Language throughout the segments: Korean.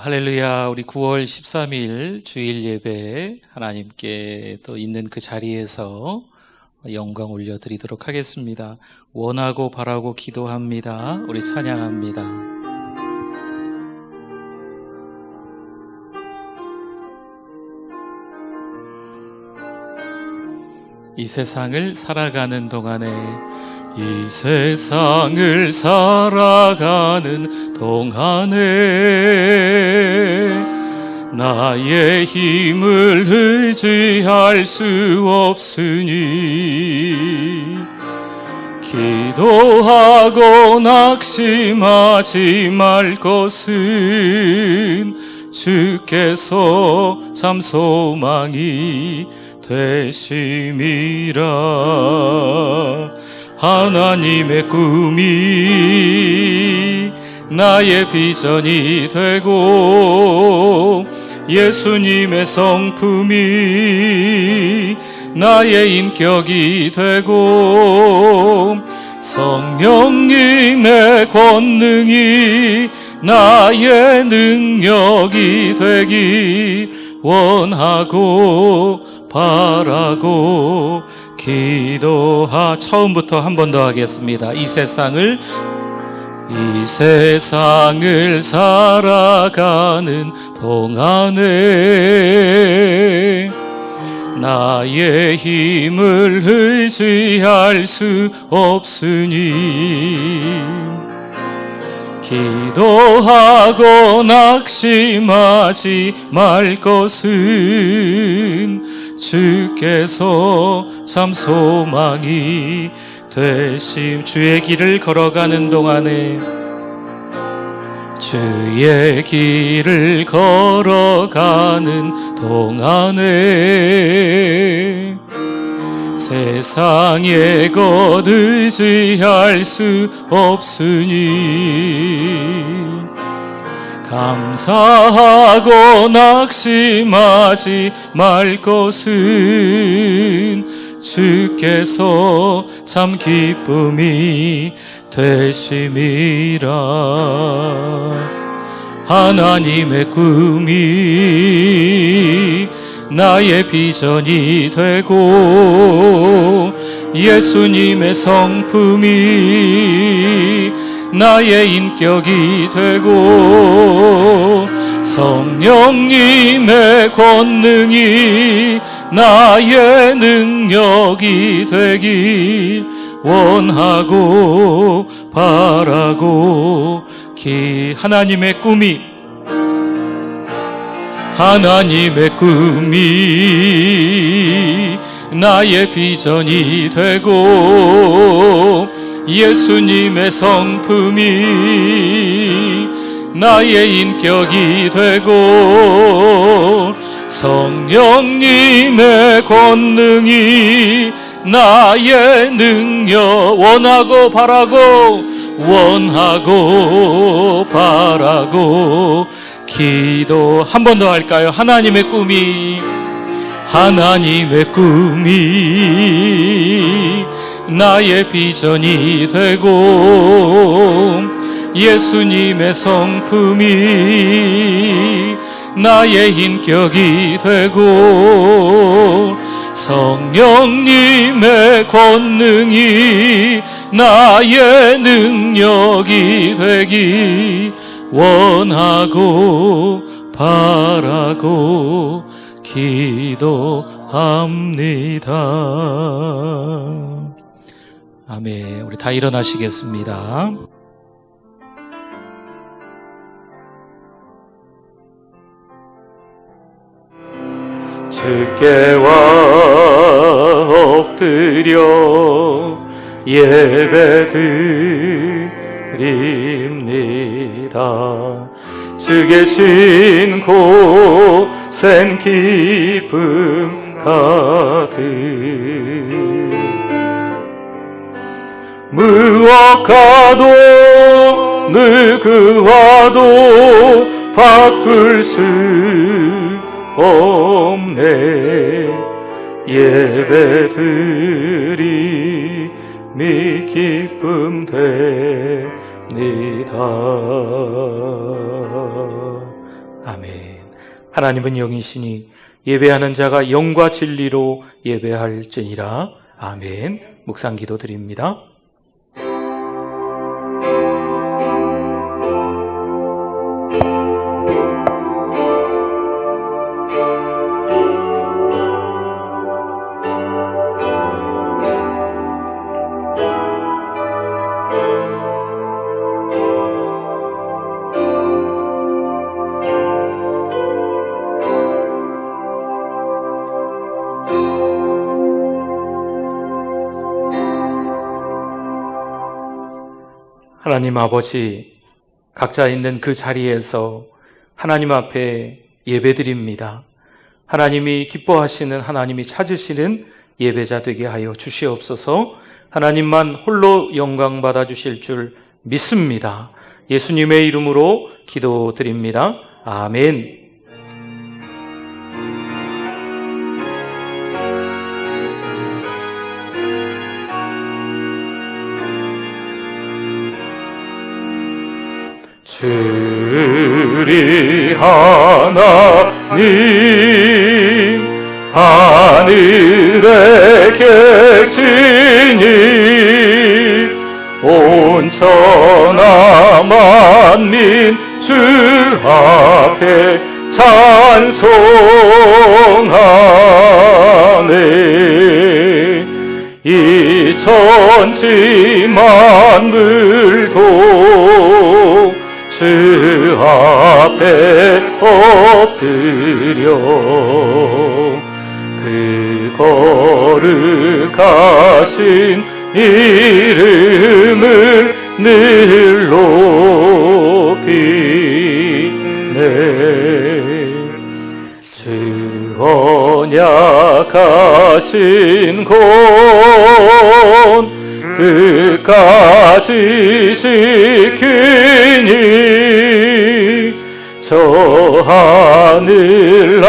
할렐루야. 우리 9월 13일 주일 예배 하나님께 또 있는 그 자리에서 영광 올려드리도록 하겠습니다. 원하고 바라고 기도합니다. 우리 찬양합니다. 이 세상을 살아가는 동안에 이 세상을 살아가는 동안에 나의 힘을 의지할 수 없으니 기도하고 낙심하지 말 것은 주께서 참 소망이 되심이라. 하나님의 꿈이 나의 비전이 되고 예수님의 성품이 나의 인격이 되고 성령님의 권능이 나의 능력이 되길 원하고 바라고 처음부터 한 번 더 하겠습니다. 이 세상을 살아가는 동안에 나의 힘을 의지할 수 없으니 기도하고 낙심하지 말 것은 주께서 참 소망이 되심. 주의 길을 걸어가는 동안에 주의 길을 걸어가는 동안에 세상의 것 의지할 수 없으니 감사하고 낙심하지 말 것은 주께서 참 기쁨이 되심이라. 하나님의 꿈이 나의 비전이 되고 예수님의 성품이 나의 인격이 되고 성령님의 권능이 나의 능력이 되길 원하고 바라고 하나님의 꿈이 나의 비전이 되고 예수님의 성품이 나의 인격이 되고 성령님의 권능이 나의 능력 원하고 바라고 기도. 한 번 더 할까요? 하나님의 꿈이 나의 비전이 되고 예수님의 성품이 나의 인격이 되고 성령님의 권능이 나의 능력이 되길 원하고 바라고 기도합니다. 아멘. 우리 다 일어나시겠습니다. 주께와 엎드려 예배드립니다. 주 계신 곳엔 기쁨 가득 무엇과도 누구와도 바꿀 수 없네. 예배드림이 기쁨 됩니다. 하나님은 영이시니 예배하는 자가 영과 진리로 예배할지니라. 아멘. 묵상 기도 드립니다. 하나님 아버지, 각자 있는 그 자리에서 하나님 앞에 예배드립니다. 하나님이 기뻐하시는, 하나님이 찾으시는 예배자 되게 하여 주시옵소서. 하나님만 홀로 영광 받아 주실 줄 믿습니다. 예수님의 이름으로 기도드립니다. 아멘. 주리 하나님 하늘에 계시니 온 천하 만민 주 앞에 찬송하네. 이 천지 만물도 주 앞에 엎드려 그 거룩하신 이름을 늘 높이네. 주 언약하신 것 끝까지 지키니 저 하늘나라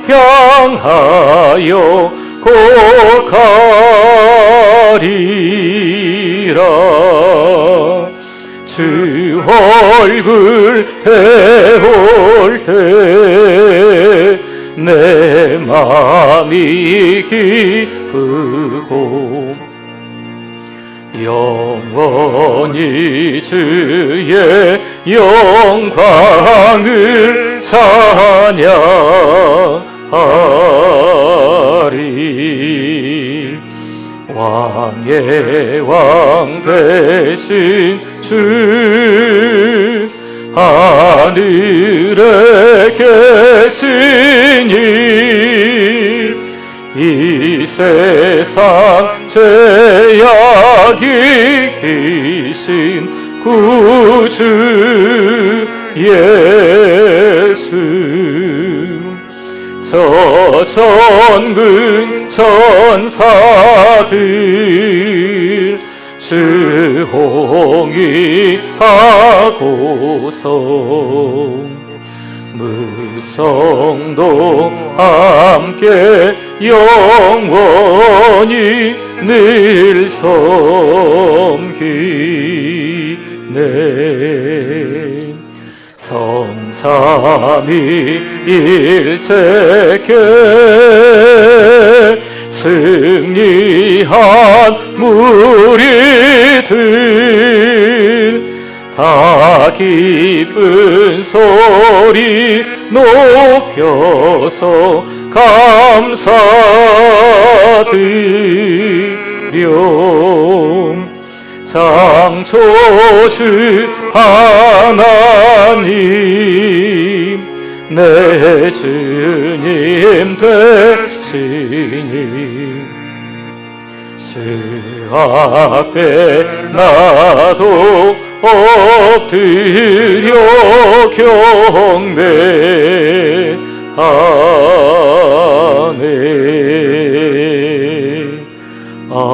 향하여 곧 가리라. 주 얼굴 배울 때 내 마음이 기쁘고 영원히 주의 영광을 찬양하리. 왕의 왕 되신 주 하늘에 계시니 이 세상 죄악이 귀신 구주 예수. 저 천군 천사들 주 홍위하고서 무성도 함께 영원히 늘 섬기네. 성삼위 일체께 승리한 무리들 다 기쁜 소리 높여서 감사드려. 창조주 하나님 내 주님 되시니 주 앞에 나도 엎드려 경배하네. 아멘.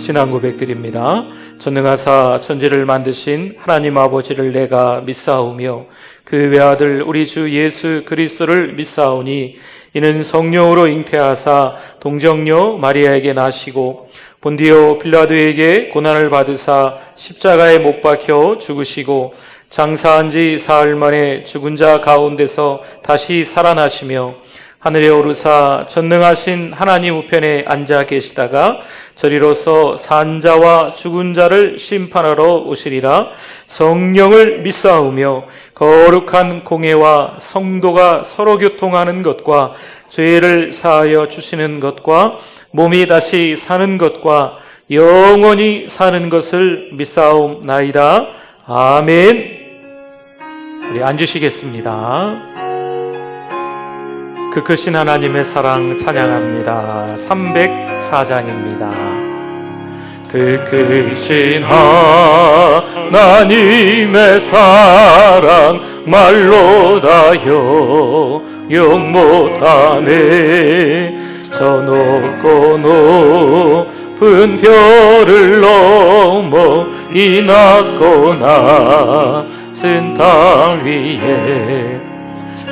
신앙 고백드립니다. 전능하사 천지를 만드신 하나님 아버지를 내가 믿사오며 그 외아들 우리 주 예수 그리스도를 믿사오니 이는 성령으로 잉태하사 동정녀 마리아에게 나시고 본디오 빌라도에게 고난을 받으사 십자가에 못 박혀 죽으시고 장사한 지 사흘 만에 죽은 자 가운데서 다시 살아나시며 하늘에 오르사 전능하신 하나님 우편에 앉아 계시다가 저리로서 산 자와 죽은 자를 심판하러 오시리라. 성령을 믿사오며 거룩한 공회와 성도가 서로 교통하는 것과 죄를 사하여 주시는 것과 몸이 다시 사는 것과 영원히 사는 것을 믿사옵나이다. 아멘. 우리 앉으시겠습니다. 그 크신 하나님의 사랑 찬양합니다. 304장입니다. 그 크신 하나님의 사랑 말로 다여 용 못하네. 저 높고 높은 별을 넘어 이 낮고 낮은 땅 위에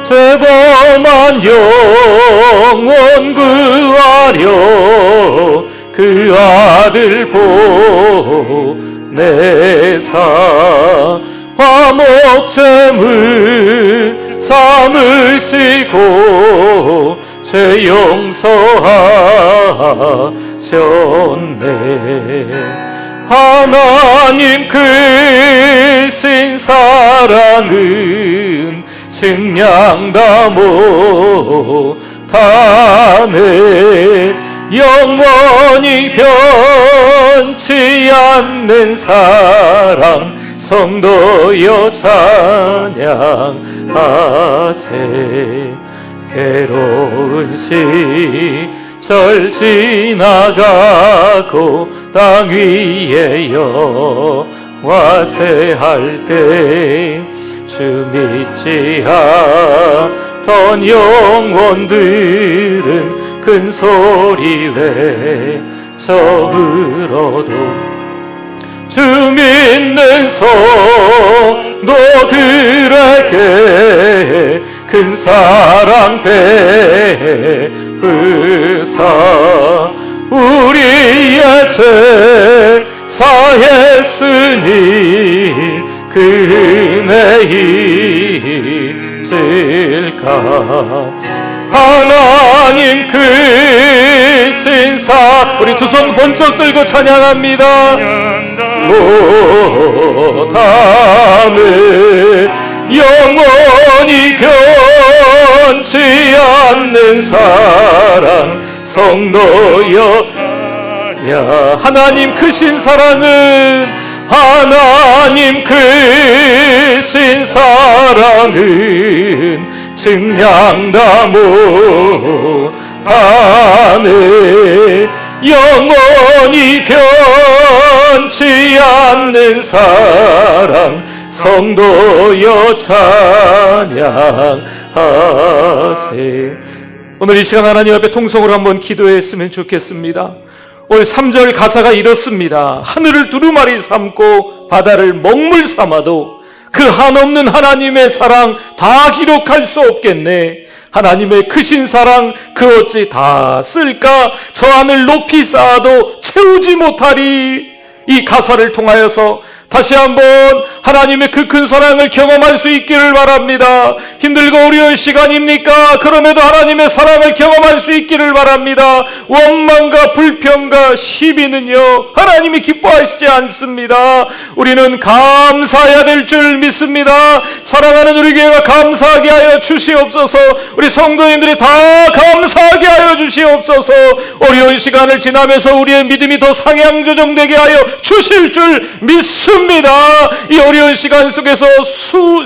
죄범한 영혼 구하려 그 아들 보내사 화목제물 삼으시고 죄 용서하셨네. 하나님 크신 사랑은 증량다 못하네. 영원히 변치 않는 사랑 성도여 찬양하세. 괴로운 시절 지나가고 땅 위에 영화세할 때 주 믿지 않던 영혼들은 큰 소리 외쳐 울어도 주 믿는 성도들에게 큰 사랑 베푸사 우리의 죄 사했으니 그 은혜 잊을까. 하나님 크신 사 우리 두 손 번쩍 들고 찬양합니다. 못하네. 영원히 변치 않는 사랑 성도여. 야, 하나님 크신 사랑은 하나님 크신 사랑은 증량다 못하네. 영원히 변치 않는 사랑 성도여 찬양하세. 오늘 이 시간 하나님 앞에 통성으로 한번 기도했으면 좋겠습니다. 오늘 3절 가사가 이렇습니다. 하늘을 두루마리 삼고 바다를 먹물 삼아도 그 한없는 하나님의 사랑 다 기록할 수 없겠네. 하나님의 크신 사랑 그 어찌 다 쓸까? 저 하늘 높이 쌓아도 채우지 못하리. 이 가사를 통하여서 다시 한번 하나님의 그 큰 사랑을 경험할 수 있기를 바랍니다. 힘들고 어려운 시간입니까? 그럼에도 하나님의 사랑을 경험할 수 있기를 바랍니다. 원망과 불평과 시비는요 하나님이 기뻐하시지 않습니다. 우리는 감사해야 될 줄 믿습니다. 사랑하는 우리 교회가 감사하게 하여 주시옵소서. 우리 성도님들이 다 감사하게 하여 주시옵소서. 어려운 시간을 지나면서 우리의 믿음이 더 상향조정되게 하여 주실 줄 믿습니다. 믿습니다. 이 어려운 시간 속에서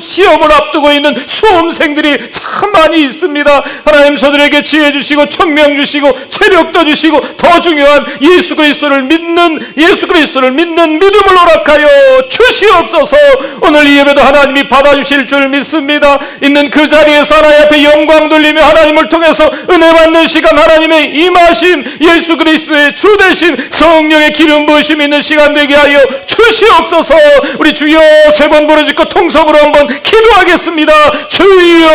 시험을 앞두고 있는 수험생들이 참 많이 있습니다. 하나님 저들에게 지혜 주시고 청명 주시고 체력도 주시고 더 중요한 예수 그리스도를 믿는 믿음을 허락하여 주시옵소서. 오늘 이 예배도 하나님이 받아주실 줄 믿습니다. 있는 그 자리에서 하나님 앞에 영광 돌리며 하나님을 통해서 은혜 받는 시간, 하나님의 임하심, 예수 그리스도의 주 되신 성령의 기름 부으심이 있는 시간 되게 하여 주시옵소서. 우리 주여 세 번 부르짖고 통성으로 한번 기도하겠습니다. 주여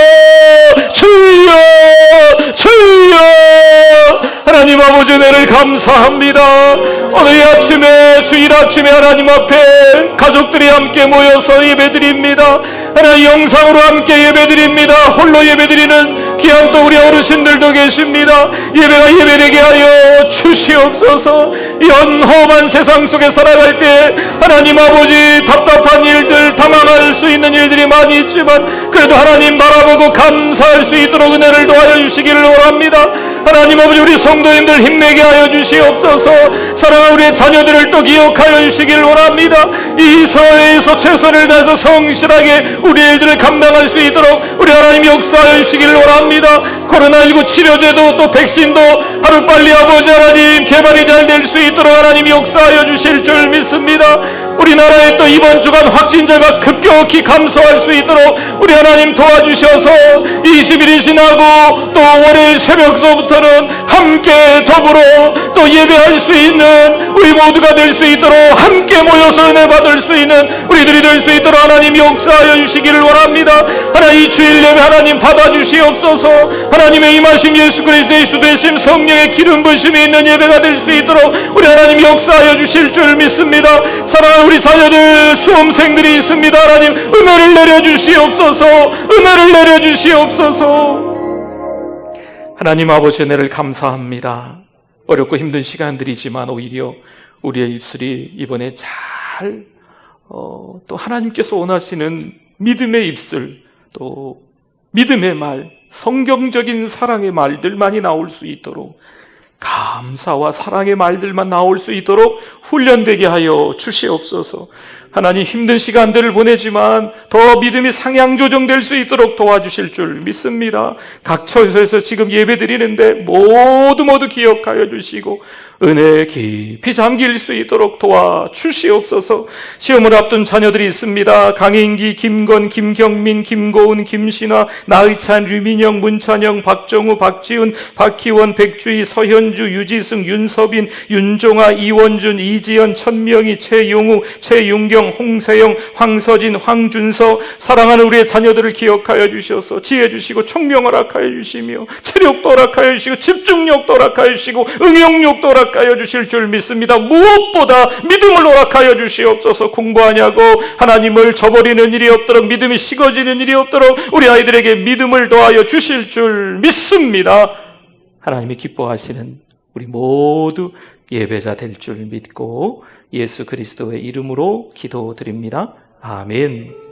주여 주여. 하나님 아버지 은혜를 감사합니다. 오늘 이 아침에 주일 아침에 하나님 앞에 가족들이 함께 모여서 예배드립니다. 하나님 영상으로 함께 예배드립니다. 홀로 예배드리는 귀한 또 우리 어르신들도 계십니다. 예배가 예배되게 하여 주시옵소서. 이 험한 세상 속에 살아갈 때 하나님 아버지 답답한 일들, 당황할 수 있는 일들이 많이 있지만 그래도 하나님 바라보고 감사할 수 있도록 은혜를 도와여 주시기를 원합니다. 하나님 아버지 우리 성도님들 힘내게 하여 주시옵소서. 사랑하는 우리의 자녀들을 또 기억하여 주시기를 원합니다. 이 사회에서 최선을 다해서 성실하게 우리 일들을 감당할 수 있도록 우리 하나님 역사하여 주시기를 원합니다. 코로나19 치료제도 또 백신도 하루빨리 아버지 하나님 개발이 잘 될 수 있도록 하나님 역사하여 주실 줄 믿습니다. 우리나라에 또 이번 주간 확진자가 급격히 감소할 수 있도록 우리 하나님 도와주셔서 20일이 지나고 또 월요일 새벽서부터는 함께 더불어 또 예배할 수 있는 우리 모두가 될 수 있도록 함께 모여서 은혜 받을 수 있는 우리들이 될 수 있도록 하나님 역사하여 주시기를 원합니다. 하나님 이 주일 예배 하나님 받아주시옵소서. 하나님의 임하심 예수 그리스도의 주 되심 성령의 기름 부으심이 있는 예배가 될 수 있도록 우리 하나님 역사하여 주실 줄 믿습니다. 사랑하는 우리 자녀들 수험생들이 있습니다. 하나님 은혜를 내려주시옵소서. 은혜를 내려주시옵소서. 하나님 아버지 은혜를 감사합니다. 어렵고 힘든 시간들이지만 오히려 우리의 입술이 이번에 잘 또 하나님께서 원하시는 믿음의 입술, 또 믿음의 말, 성경적인 사랑의 말들만이 나올 수 있도록, 감사와 사랑의 말들만 나올 수 있도록 훈련되게 하여 주시옵소서. 하나님 힘든 시간들을 보내지만 더 믿음이 상향 조정될 수 있도록 도와주실 줄 믿습니다. 각 처소에서 지금 예배드리는데 모두 기억하여 주시고 은혜에 깊이 잠길 수 있도록 도와주시옵소서. 시험을 앞둔 자녀들이 있습니다. 강인기, 김건, 김경민, 김고은, 김신화, 나의찬, 류민영, 문찬영, 박정우, 박지훈, 박희원, 백주희, 서현주, 유지승, 윤서빈, 윤종아, 이원준, 이지연, 천명희, 최용우, 최윤경, 홍세영, 황서진, 황준서. 사랑하는 우리의 자녀들을 기억하여 주셔서 지혜 주시고 총명을 허락하여 주시며 체력도 허락하여 주시고 집중력도 허락하여 주시고 응용력도 허락하여 주실 줄 믿습니다. 무엇보다 믿음을 허락하여 주시옵소서. 공부하냐고 하나님을 저버리는 일이 없도록, 믿음이 식어지는 일이 없도록 우리 아이들에게 믿음을 더하여 주실 줄 믿습니다. 하나님이 기뻐하시는 우리 모두 예배자 될 줄 믿고 예수 그리스도의 이름으로 기도드립니다. 아멘.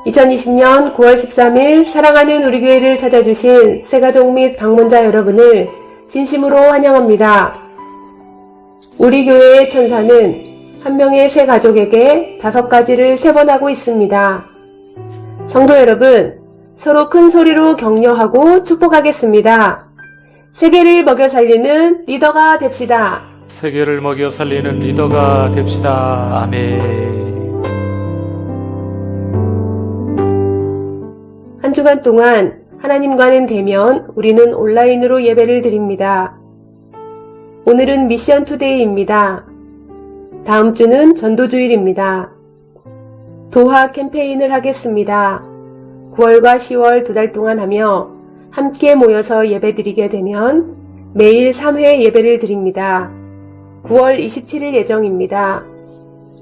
(2020년 9월 13일) 사랑하는 우리 교회를 찾아주신 새가족 및 방문자 여러분을 진심으로 환영합니다. 우리 교회의 천사는 한 명의 새 가족에게 5가지를 세번하고 있습니다. 성도 여러분, 서로 큰 소리로 격려하고 축복하겠습니다. 세계를 먹여 살리는 리더가 됩시다. 세계를 먹여 살리는 리더가 됩시다. 아멘. 한 주간 동안 하나님과는 대면, 우리는 온라인으로 예배를 드립니다. 오늘은 미션 투데이입니다. 다음 주는 전도주일입니다. 도하 캠페인을 하겠습니다. 9월과 10월 2달 동안 하며 함께 모여서 예배드리게 되면 매일 3회 예배를 드립니다. 9월 27일 예정입니다.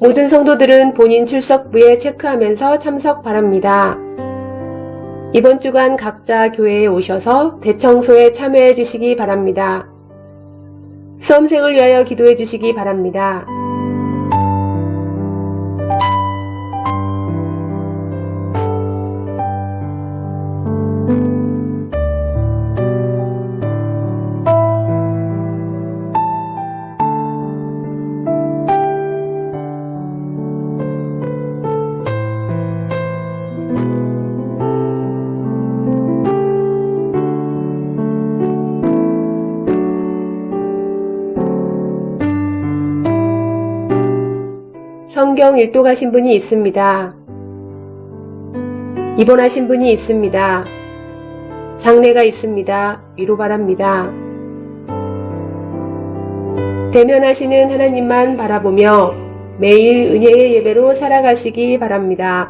모든 성도들은 본인 출석부에 체크하면서 참석 바랍니다. 이번 주간 각자 교회에 오셔서 대청소에 참여해 주시기 바랍니다. 수험생을 위하여 기도해 주시기 바랍니다. 성경 일도 가신 분이 있습니다. 입원하신 분이 있습니다. 장례가 있습니다. 위로 바랍니다. 대면하시는 하나님만 바라보며 매일 은혜의 예배로 살아가시기 바랍니다.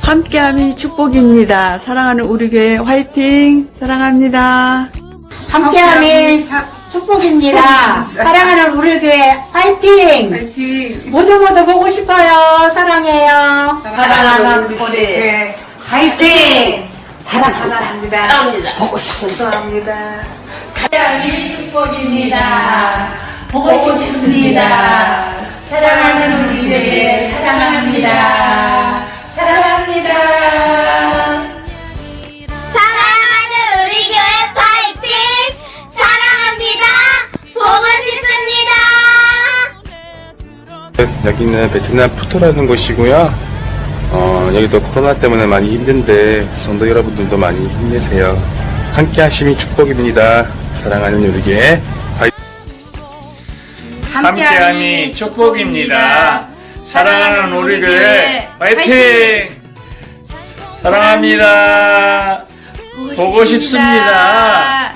함께함이 축복입니다. 사랑하는 우리 교회 화이팅! 사랑합니다. 함께함이 축복입니다. 사랑하는 우리 교회 화이팅! 모두 보고 싶어요. 사랑해요. 사랑하는 우리 교회 화이팅! 사랑합니다. 보고 싶습니다. 함께함이 축복입니다. 보고 싶습니다. 사랑하는 우리 교회 사랑합니다. 사랑합니다. 사랑하는 우리 교회 파이팅! 사랑합니다. 보고 싶습니다. 여기는 베트남 푸토라는 곳이고요. 여기도 코로나 때문에 많이 힘든데 성도 여러분들도 많이 힘내세요. 함께 하심이 축복입니다. 사랑하는 우리 교회 함께함이 축복입니다. 사랑하는 우리 교회 화이팅! 사랑합니다. 보고 싶습니다.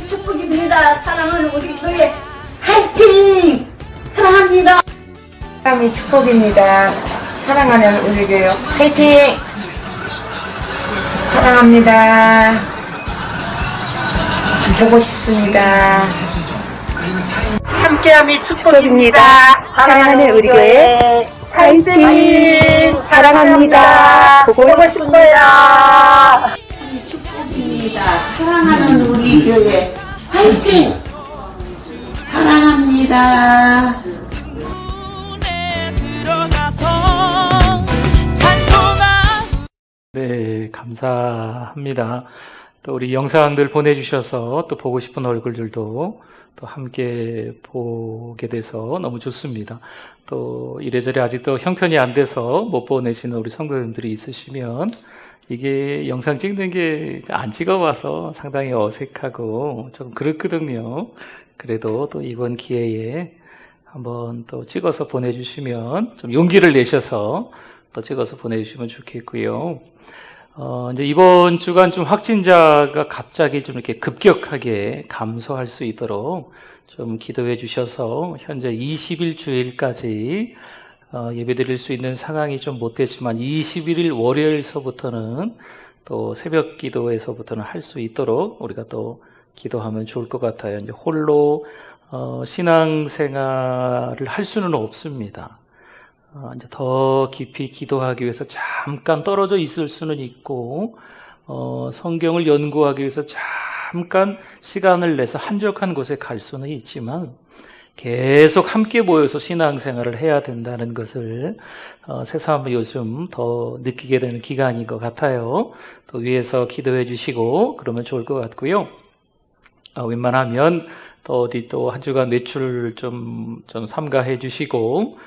축복입니다. 사랑하는 우리 교회 화이팅! 사랑합니다. 함께함이 축복입니다. 사랑하는 우리 교회 화이팅! 사랑합니다. 보고 싶습니다. 함께함이 축복입니다. 사랑하는 우리 교회 화이팅! 사랑합니다. 보고 싶어요. 축복입니다. 사랑하는 우리 교회 화이팅! 사랑합니다. 네, 감사합니다. 또 우리 영상들 보내주셔서 또 보고 싶은 얼굴들도 또 함께 보게 돼서 너무 좋습니다. 또 이래저래 아직도 형편이 안 돼서 못 보내시는 우리 성도님들이 있으시면 이게 영상 찍는 게 안 찍어봐서 상당히 어색하고 좀 그렇거든요. 그래도 또 이번 기회에 한번 또 찍어서 보내주시면 좀 용기를 내셔서 또 찍어서 보내주시면 좋겠고요. 이제 이번 주간 좀 확진자가 갑자기 좀 이렇게 급격하게 감소할 수 있도록 좀 기도해 주셔서 현재 20일 주일까지 예배 드릴 수 있는 상황이 좀 못 되지만 21일 월요일서부터는 또 새벽 기도에서부터는 할 수 있도록 우리가 또 기도하면 좋을 것 같아요. 이제 홀로 신앙생활을 할 수는 없습니다. 이제 더 깊이 기도하기 위해서 잠깐 떨어져 있을 수는 있고, 성경을 연구하기 위해서 잠깐 시간을 내서 한적한 곳에 갈 수는 있지만, 계속 함께 모여서 신앙생활을 해야 된다는 것을 새삼 요즘 더 느끼게 되는 기간인 것 같아요. 또 위에서 기도해 주시고 그러면 좋을 것 같고요. 웬만하면 또 어디 또 한 주간 외출 좀 삼가해 주시고,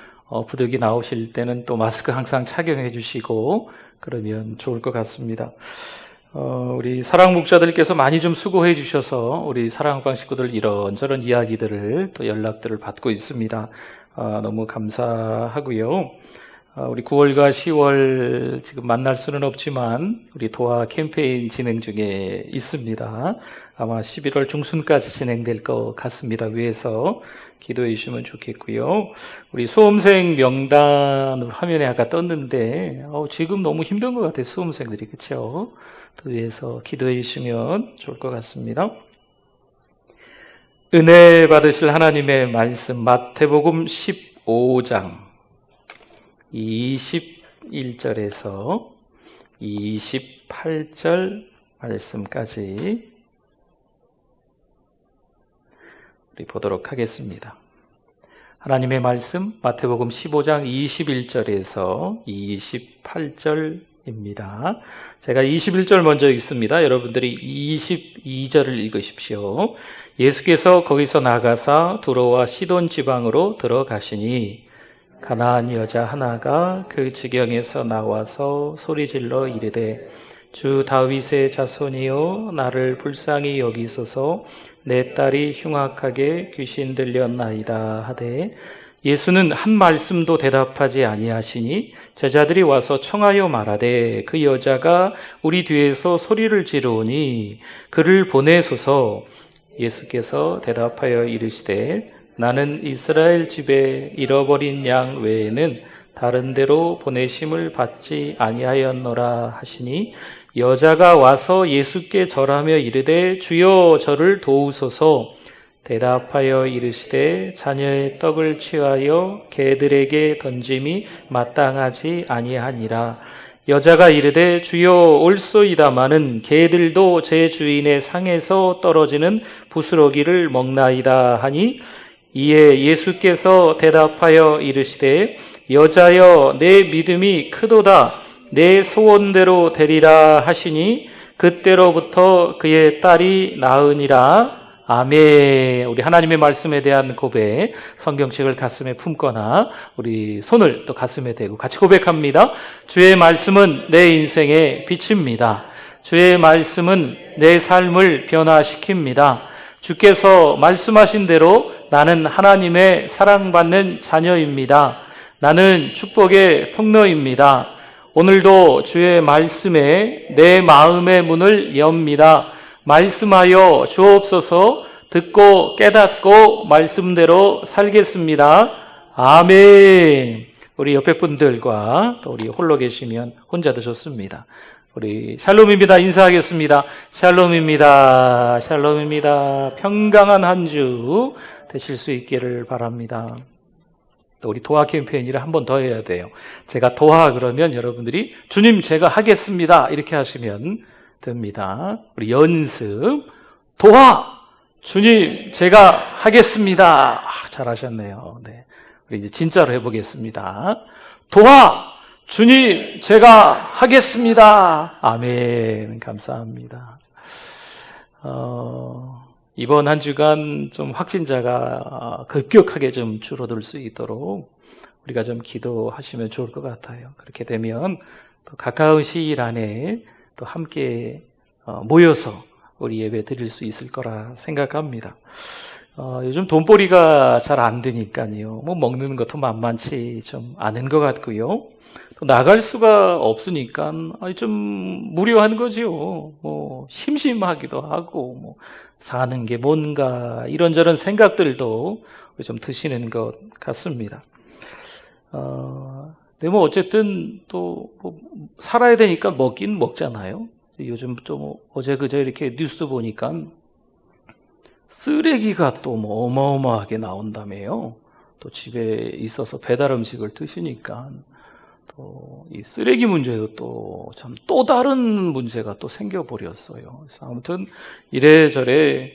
부득이 나오실 때는 또 마스크 항상 착용해 주시고 그러면 좋을 것 같습니다. 우리 사랑 목자들께서 많이 좀 수고해 주셔서 우리 사랑방 식구들 이런저런 이야기들을 또 연락들을 받고 있습니다. 너무 감사하고요. 우리 9월과 10월 지금 만날 수는 없지만 우리 도화 캠페인 진행 중에 있습니다. 아마 11월 중순까지 진행될 것 같습니다. 위에서 기도해 주시면 좋겠고요. 우리 수험생 명단을 화면에 아까 떴는데 지금 너무 힘든 것 같아요. 수험생들이. 그렇죠? 또 위에서 기도해 주시면 좋을 것 같습니다. 은혜 받으실 하나님의 말씀 마태복음 15장 21절에서 28절 말씀까지 우리 보도록 하겠습니다. 하나님의 말씀 마태복음 15장 21절에서 28절입니다. 제가 21절 먼저 읽습니다. 여러분들이 22절을 읽으십시오. 예수께서 거기서 나가사 두로와 시돈 지방으로 들어가시니 가나안 여자 하나가 그 지경에서 나와서 소리질러 이르되 주 다윗의 자손이여 나를 불쌍히 여기소서 내 딸이 흉악하게 귀신 들렸나이다 하되 예수는 한 말씀도 대답하지 아니하시니 제자들이 와서 청하여 말하되 그 여자가 우리 뒤에서 소리를 지르오니 그를 보내소서. 예수께서 대답하여 이르시되 나는 이스라엘 집에 잃어버린 양 외에는 다른 데로 보내심을 받지 아니하였노라 하시니 여자가 와서 예수께 절하며 이르되 주여 저를 도우소서. 대답하여 이르시되 자녀의 떡을 취하여 개들에게 던짐이 마땅하지 아니하니라. 여자가 이르되 주여 올소이다마는 개들도 제 주인의 상에서 떨어지는 부스러기를 먹나이다 하니 이에 예수께서 대답하여 이르시되 여자여 내 믿음이 크도다 내 소원대로 되리라 하시니 그때로부터 그의 딸이 나으니라. 아멘. 우리 하나님의 말씀에 대한 고백, 성경책을 가슴에 품거나 우리 손을 또 가슴에 대고 같이 고백합니다. 주의 말씀은 내 인생의 빛입니다. 주의 말씀은 내 삶을 변화시킵니다. 주께서 말씀하신 대로 나는 하나님의 사랑받는 자녀입니다. 나는 축복의 통로입니다. 오늘도 주의 말씀에 내 마음의 문을 엽니다. 말씀하여 주옵소서. 듣고 깨닫고 말씀대로 살겠습니다. 아멘. 우리 옆에 분들과 또 우리 홀로 계시면 혼자도 좋습니다. 우리 샬롬입니다. 인사하겠습니다. 샬롬입니다. 샬롬입니다. 평강한 한 주 되실 수 있기를 바랍니다. 또 우리 도화 캠페인을 한 번 더 해야 돼요. 제가 도화 그러면 여러분들이 주님 제가 하겠습니다. 이렇게 하시면 됩니다. 우리 연습 도화 주님 제가 하겠습니다. 잘하셨네요. 네, 우리 이제 진짜로 해보겠습니다. 도화 주님 제가 하겠습니다. 아멘. 감사합니다. 이번 한 주간 좀 확진자가 급격하게 좀 줄어들 수 있도록 우리가 좀 기도하시면 좋을 것 같아요. 그렇게 되면 또 가까운 시일 안에 또 함께 모여서 우리 예배 드릴 수 있을 거라 생각합니다. 요즘 돈벌이가 잘 안 되니까요. 뭐 먹는 것도 만만치 좀 않은 것 같고요. 또 나갈 수가 없으니까 좀 무료한 거죠. 뭐 심심하기도 하고 뭐 사는 게 뭔가 이런저런 생각들도 좀 드시는 것 같습니다. 근데 뭐 어쨌든 또 뭐 살아야 되니까 먹긴 먹잖아요. 요즘 또 뭐 어제 그저 이렇게 뉴스 보니까 쓰레기가 또 뭐 어마어마하게 나온다며요. 또 집에 있어서 배달 음식을 드시니까 또 이 쓰레기 문제도 또 참 또 다른 문제가 또 생겨버렸어요. 그래서 아무튼 이래저래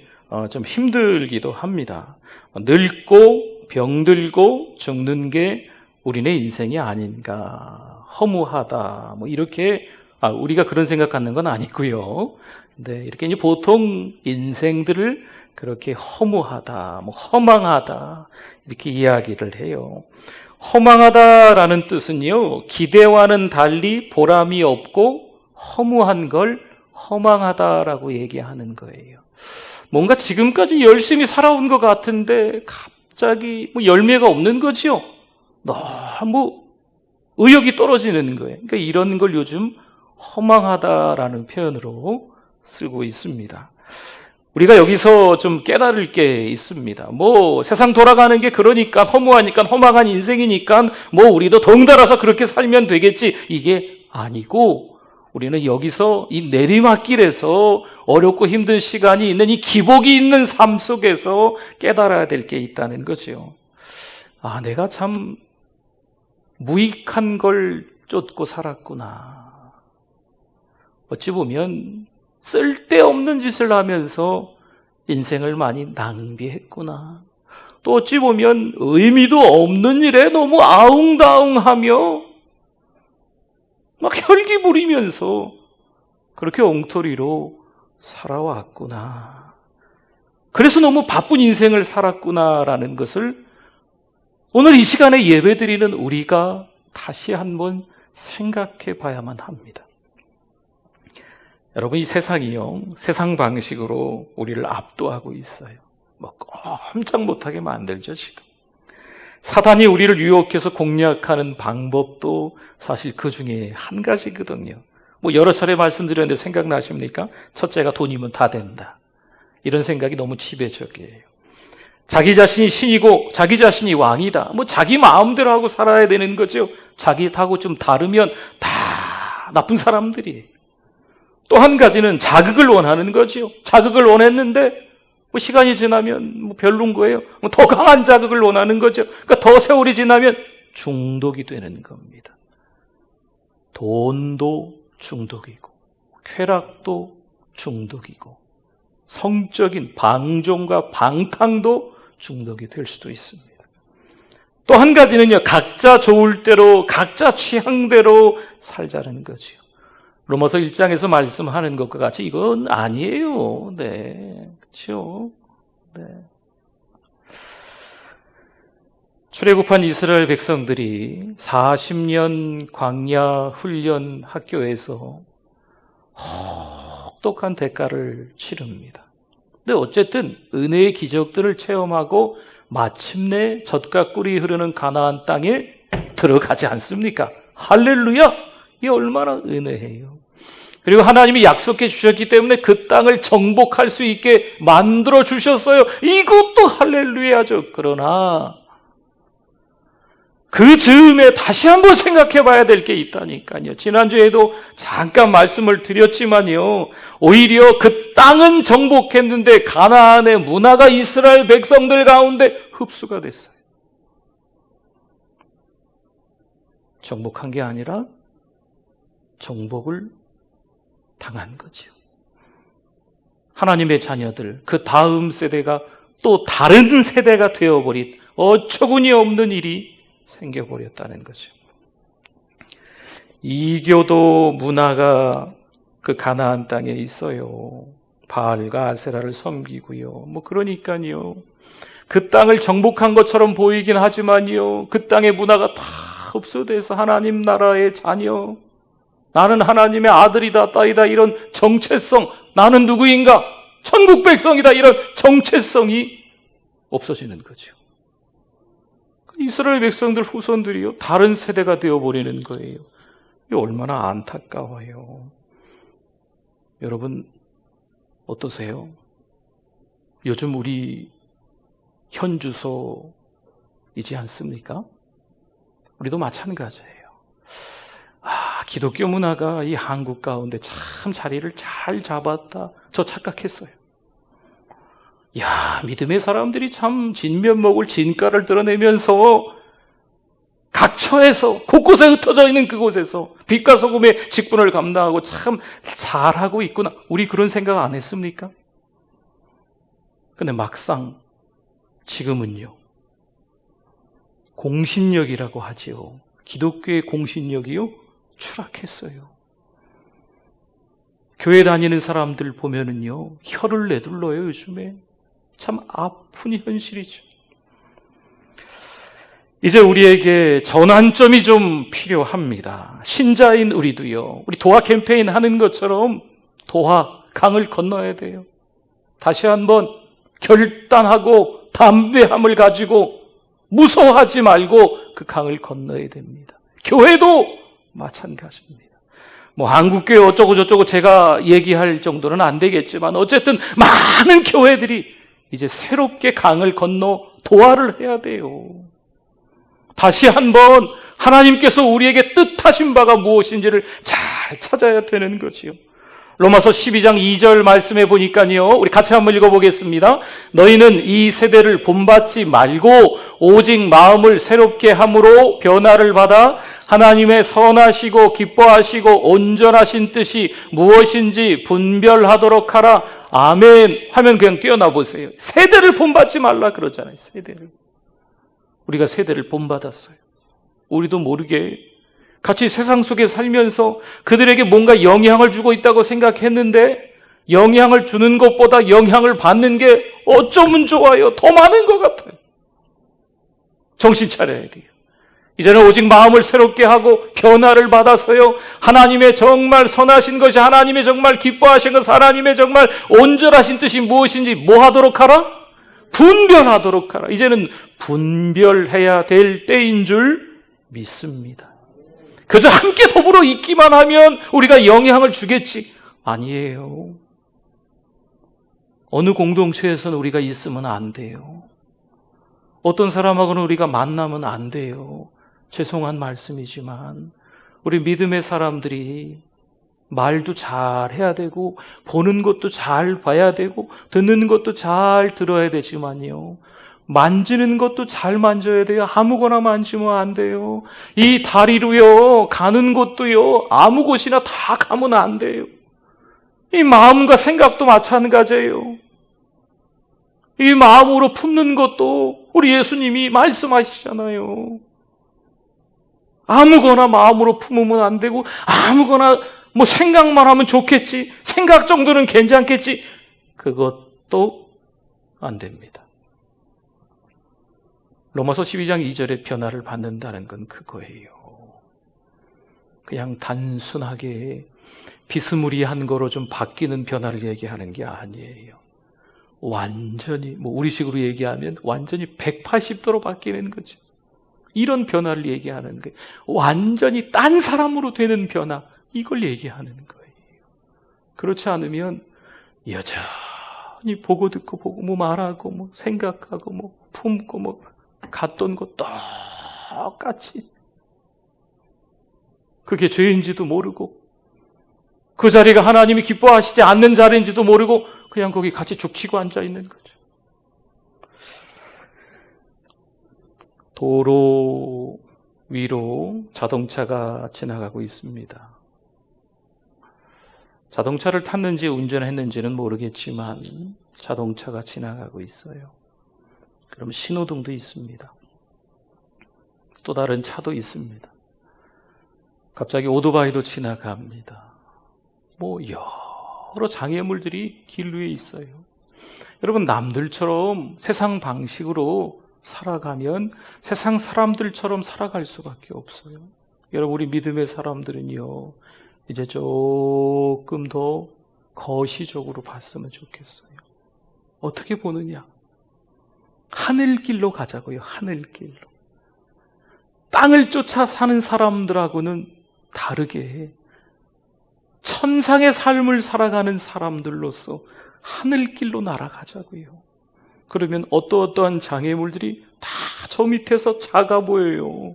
좀 힘들기도 합니다. 늙고 병들고 죽는 게 우리네 인생이 아닌가, 허무하다, 뭐 이렇게 우리가 그런 생각하는 건 아니고요. 근데 이렇게 이제 보통 인생들을 그렇게 허무하다, 뭐 허망하다 이렇게 이야기를 해요. 허망하다라는 뜻은요, 기대와는 달리 보람이 없고 허무한 걸 허망하다라고 얘기하는 거예요. 뭔가 지금까지 열심히 살아온 것 같은데 갑자기 뭐 열매가 없는 거지요. 너무 의욕이 떨어지는 거예요. 그러니까 이런 걸 요즘 허망하다라는 표현으로 쓰고 있습니다. 우리가 여기서 좀 깨달을 게 있습니다. 뭐 세상 돌아가는 게 그러니까 허무하니까 허망한 인생이니까 뭐 우리도 덩달아서 그렇게 살면 되겠지, 이게 아니고 우리는 여기서 이 내리막길에서 어렵고 힘든 시간이 있는 이 기복이 있는 삶 속에서 깨달아야 될 게 있다는 거죠. 아, 내가 참 무익한 걸 쫓고 살았구나. 어찌 보면 쓸데없는 짓을 하면서 인생을 많이 낭비했구나. 또 어찌 보면 의미도 없는 일에 너무 아웅다웅하며 막 혈기 부리면서 그렇게 엉터리로 살아왔구나. 그래서 너무 바쁜 인생을 살았구나라는 것을 오늘 이 시간에 예배드리는 우리가 다시 한번 생각해 봐야만 합니다. 여러분, 이 세상이요, 세상 방식으로 우리를 압도하고 있어요. 뭐 꼼짝 못하게 만들죠, 지금. 사단이 우리를 유혹해서 공략하는 방법도 사실 그 중에 한 가지거든요. 뭐 여러 차례 말씀드렸는데 생각나십니까? 첫째가 돈이면 다 된다. 이런 생각이 너무 지배적이에요. 자기 자신이 신이고 자기 자신이 왕이다. 뭐 자기 마음대로 하고 살아야 되는 거죠. 자기하고 좀 다르면 다 나쁜 사람들이에요. 또 한 가지는 자극을 원하는 거죠. 자극을 원했는데 뭐 시간이 지나면 뭐 별론 거예요. 뭐 더 강한 자극을 원하는 거죠. 그러니까 더 세월이 지나면 중독이 되는 겁니다. 돈도 중독이고 쾌락도 중독이고 성적인 방종과 방탕도 중독이 될 수도 있습니다. 또 한 가지는요, 각자 좋을 대로 각자 취향대로 살자는 거죠. 로마서 1장에서 말씀하는 것과 같이 이건 아니에요. 네, 그렇죠. 네. 출애굽한 이스라엘 백성들이 40년 광야 훈련 학교에서 혹독한 대가를 치릅니다. 근데 어쨌든 은혜의 기적들을 체험하고 마침내 젖과 꿀이 흐르는 가나안 땅에 들어가지 않습니까? 할렐루야! 이게 얼마나 은혜예요. 그리고 하나님이 약속해 주셨기 때문에 그 땅을 정복할 수 있게 만들어 주셨어요. 이것도 할렐루야죠. 그러나 그 즈음에 다시 한번 생각해 봐야 될 게 있다니까요. 지난주에도 잠깐 말씀을 드렸지만요. 오히려 그 땅은 정복했는데 가나안의 문화가 이스라엘 백성들 가운데 흡수가 됐어요. 정복한 게 아니라 정복을 당한 거죠. 하나님의 자녀들, 그 다음 세대가 또 다른 세대가 되어버린 어처구니 없는 일이 생겨버렸다는 거죠. 이교도 문화가 그 가나안 땅에 있어요. 바알과 아세라를 섬기고요. 뭐 그러니까요. 그 땅을 정복한 것처럼 보이긴 하지만요. 그 땅의 문화가 다 흡수돼서 하나님 나라의 자녀, 나는 하나님의 아들이다, 딸이다, 이런 정체성, 나는 누구인가? 천국 백성이다, 이런 정체성이 없어지는 거죠. 이스라엘 백성들 후손들이요, 다른 세대가 되어버리는 거예요. 이게 얼마나 안타까워요. 여러분, 어떠세요? 요즘 우리 현주소이지 않습니까? 우리도 마찬가지예요. 기독교 문화가 이 한국 가운데 참 자리를 잘 잡았다, 저 착각했어요. 야, 믿음의 사람들이 참 진면목을 진가를 드러내면서 각처에서 곳곳에 흩어져 있는 그곳에서 빛과 소금의 직분을 감당하고 참 잘하고 있구나. 우리 그런 생각 안 했습니까? 근데 막상 지금은요, 공신력이라고 하지요. 기독교의 공신력이요, 추락했어요. 교회 다니는 사람들 보면은요, 혀를 내둘러요, 요즘에. 참 아픈 현실이죠. 이제 우리에게 전환점이 좀 필요합니다. 신자인 우리도요, 우리 도화 캠페인 하는 것처럼 도화 강을 건너야 돼요. 다시 한번 결단하고 담대함을 가지고 무서워하지 말고 그 강을 건너야 됩니다. 교회도 마찬가지입니다. 뭐 한국교회 어쩌고 저쩌고 제가 얘기할 정도는 안 되겠지만 어쨌든 많은 교회들이 이제 새롭게 강을 건너 도화를 해야 돼요. 다시 한번 하나님께서 우리에게 뜻하신 바가 무엇인지를 잘 찾아야 되는 거지요. 로마서 12장 2절 말씀해 보니까요. 우리 같이 한번 읽어보겠습니다. 너희는 이 세대를 본받지 말고 오직 마음을 새롭게 함으로 변화를 받아 하나님의 선하시고 기뻐하시고 온전하신 뜻이 무엇인지 분별하도록 하라. 아멘 하면 그냥 뛰어나 보세요. 세대를 본받지 말라 그러잖아요. 세대를. 우리가 세대를 본받았어요. 우리도 모르게 같이 세상 속에 살면서 그들에게 뭔가 영향을 주고 있다고 생각했는데 영향을 주는 것보다 영향을 받는 게 어쩌면 좋아요. 더 많은 것 같아요. 정신 차려야 돼요. 이제는 오직 마음을 새롭게 하고 변화를 받아서요. 하나님의 정말 선하신 것이 하나님의 정말 기뻐하신 것 하나님의 정말 온전하신 뜻이 무엇인지 뭐 하도록 하라? 분별하도록 하라. 이제는 분별해야 될 때인 줄 믿습니다. 그저 함께 더불어 있기만 하면 우리가 영향을 주겠지. 아니에요. 어느 공동체에서는 우리가 있으면 안 돼요. 어떤 사람하고는 우리가 만나면 안 돼요. 죄송한 말씀이지만 우리 믿음의 사람들이 말도 잘 해야 되고 보는 것도 잘 봐야 되고 듣는 것도 잘 들어야 되지만요. 만지는 것도 잘 만져야 돼요. 아무거나 만지면 안 돼요. 이 다리로요, 가는 곳도요, 아무 곳이나 다 가면 안 돼요. 이 마음과 생각도 마찬가지예요. 이 마음으로 품는 것도 우리 예수님이 말씀하시잖아요. 아무거나 마음으로 품으면 안 되고, 아무거나 뭐 생각만 하면 좋겠지, 생각 정도는 괜찮겠지, 그것도 안 됩니다. 로마서 12장 2절에 변화를 받는다는 건 그거예요. 그냥 단순하게 비스무리한 거로 좀 바뀌는 변화를 얘기하는 게 아니에요. 완전히, 뭐 우리식으로 얘기하면 완전히 180도로 바뀌는 거죠. 이런 변화를 얘기하는 거예요. 완전히 딴 사람으로 되는 변화, 이걸 얘기하는 거예요. 그렇지 않으면 여전히 보고 듣고 보고 뭐 말하고 뭐 생각하고 뭐 품고 뭐 갔던 것 똑같이 그게 죄인지도 모르고 그 자리가 하나님이 기뻐하시지 않는 자리인지도 모르고 그냥 거기 같이 죽치고 앉아 있는 거죠. 도로 위로 자동차가 지나가고 있습니다. 자동차를 탔는지 운전했는지는 모르겠지만 자동차가 지나가고 있어요. 그럼 신호등도 있습니다. 또 다른 차도 있습니다. 갑자기 오토바이도 지나갑니다. 뭐 여러 장애물들이 길 위에 있어요. 여러분, 남들처럼 세상 방식으로 살아가면 세상 사람들처럼 살아갈 수밖에 없어요. 여러분, 우리 믿음의 사람들은요, 이제 조금 더 거시적으로 봤으면 좋겠어요. 어떻게 보느냐? 하늘길로 가자고요. 하늘길로. 땅을 쫓아 사는 사람들하고는 다르게 천상의 삶을 살아가는 사람들로서 하늘길로 날아가자고요. 그러면 어떠한 장애물들이 다 저 밑에서 작아 보여요.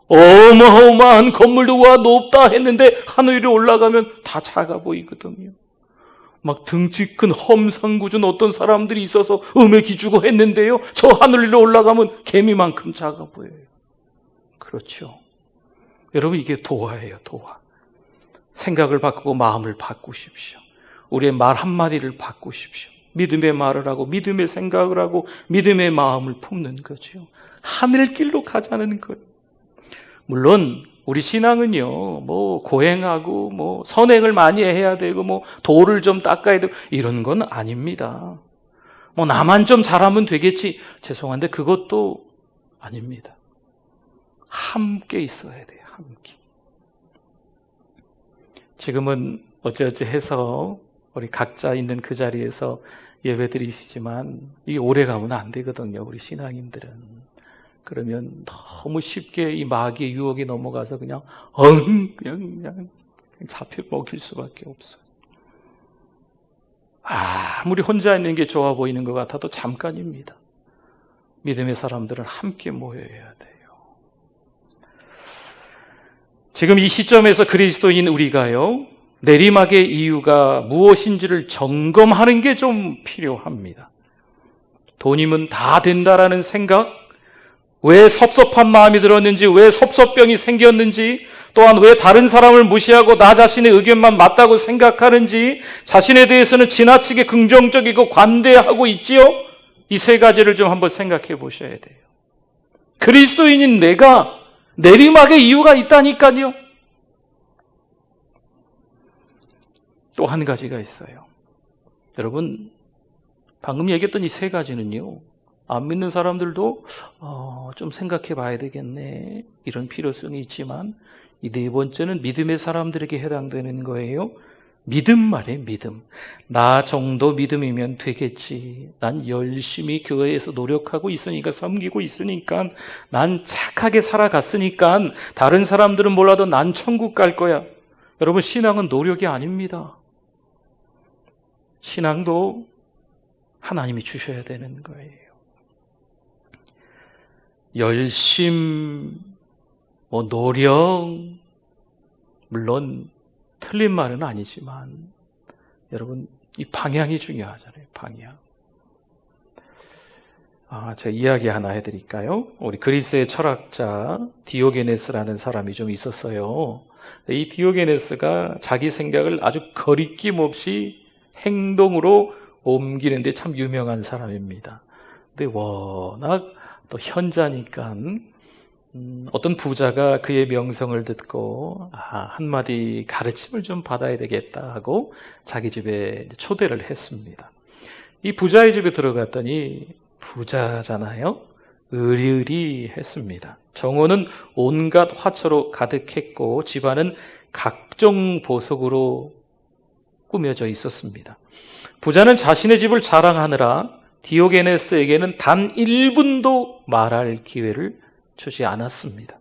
어마어마한 건물도 와 높다 했는데 하늘 위로 올라가면 다 작아 보이거든요. 막 등치 큰 험상궂은 어떤 사람들이 있어서 음에 기주고 했는데요, 저 하늘 위로 올라가면 개미만큼 작아 보여요. 그렇죠. 여러분, 이게 도화예요. 도화. 생각을 바꾸고 마음을 바꾸십시오. 우리의 말 한마디를 바꾸십시오. 믿음의 말을 하고 믿음의 생각을 하고 믿음의 마음을 품는 거죠. 하늘길로 가자는 거예요. 물론 우리 신앙은요, 뭐 고행하고 뭐 선행을 많이 해야 되고 뭐 도를 좀 닦아야 되고 이런 건 아닙니다. 뭐 나만 좀 잘하면 되겠지. 죄송한데 그것도 아닙니다. 함께 있어야 돼요. 함께. 지금은 어찌어찌 해서 우리 각자 있는 그 자리에서 예배 드리시지만 이게 오래 가면 안 되거든요. 우리 신앙인들은. 그러면 너무 쉽게 이 마귀의 유혹에 넘어가서 그냥 그냥 잡혀 먹힐 수밖에 없어요. 아무리 혼자 있는 게 좋아 보이는 것 같아도 잠깐입니다. 믿음의 사람들은 함께 모여야 돼요. 지금 이 시점에서 그리스도인 우리가요, 내리막의 이유가 무엇인지를 점검하는 게 좀 필요합니다. 돈이면 다 된다라는 생각, 왜 섭섭한 마음이 들었는지, 왜 섭섭병이 생겼는지, 또한 왜 다른 사람을 무시하고 나 자신의 의견만 맞다고 생각하는지, 자신에 대해서는 지나치게 긍정적이고 관대하고 있지요? 이 세 가지를 좀 한번 생각해 보셔야 돼요. 그리스도인인 내가 내리막의 이유가 있다니까요. 또 한 가지가 있어요. 여러분, 방금 얘기했던 이 세 가지는요, 안 믿는 사람들도 좀 생각해 봐야 되겠네, 이런 필요성이 있지만, 이 네 번째는 믿음의 사람들에게 해당되는 거예요. 믿음 말이에요, 믿음. 나 정도 믿음이면 되겠지. 난 열심히 교회에서 노력하고 있으니까, 섬기고 있으니까, 난 착하게 살아갔으니까 다른 사람들은 몰라도 난 천국 갈 거야. 여러분, 신앙은 노력이 아닙니다. 신앙도 하나님이 주셔야 되는 거예요. 열심, 노력, 물론 틀린 말은 아니지만 여러분, 이 방향이 중요하잖아요. 방향. 제가 이야기 하나 해드릴까요? 우리 그리스의 철학자 디오게네스라는 사람이 좀 있었어요. 이 디오게네스가 자기 생각을 아주 거리낌 없이 행동으로 옮기는데 참 유명한 사람입니다. 근데 워낙 또 현자니까 어떤 부자가 그의 명성을 듣고 한마디 가르침을 좀 받아야 되겠다 하고 자기 집에 초대를 했습니다. 이 부자의 집에 들어갔더니 부자잖아요. 으리으리했습니다. 정원은 온갖 화초로 가득했고 집안은 각종 보석으로 꾸며져 있었습니다. 부자는 자신의 집을 자랑하느라 디오게네스에게는 단 1분도 말할 기회를 주지 않았습니다.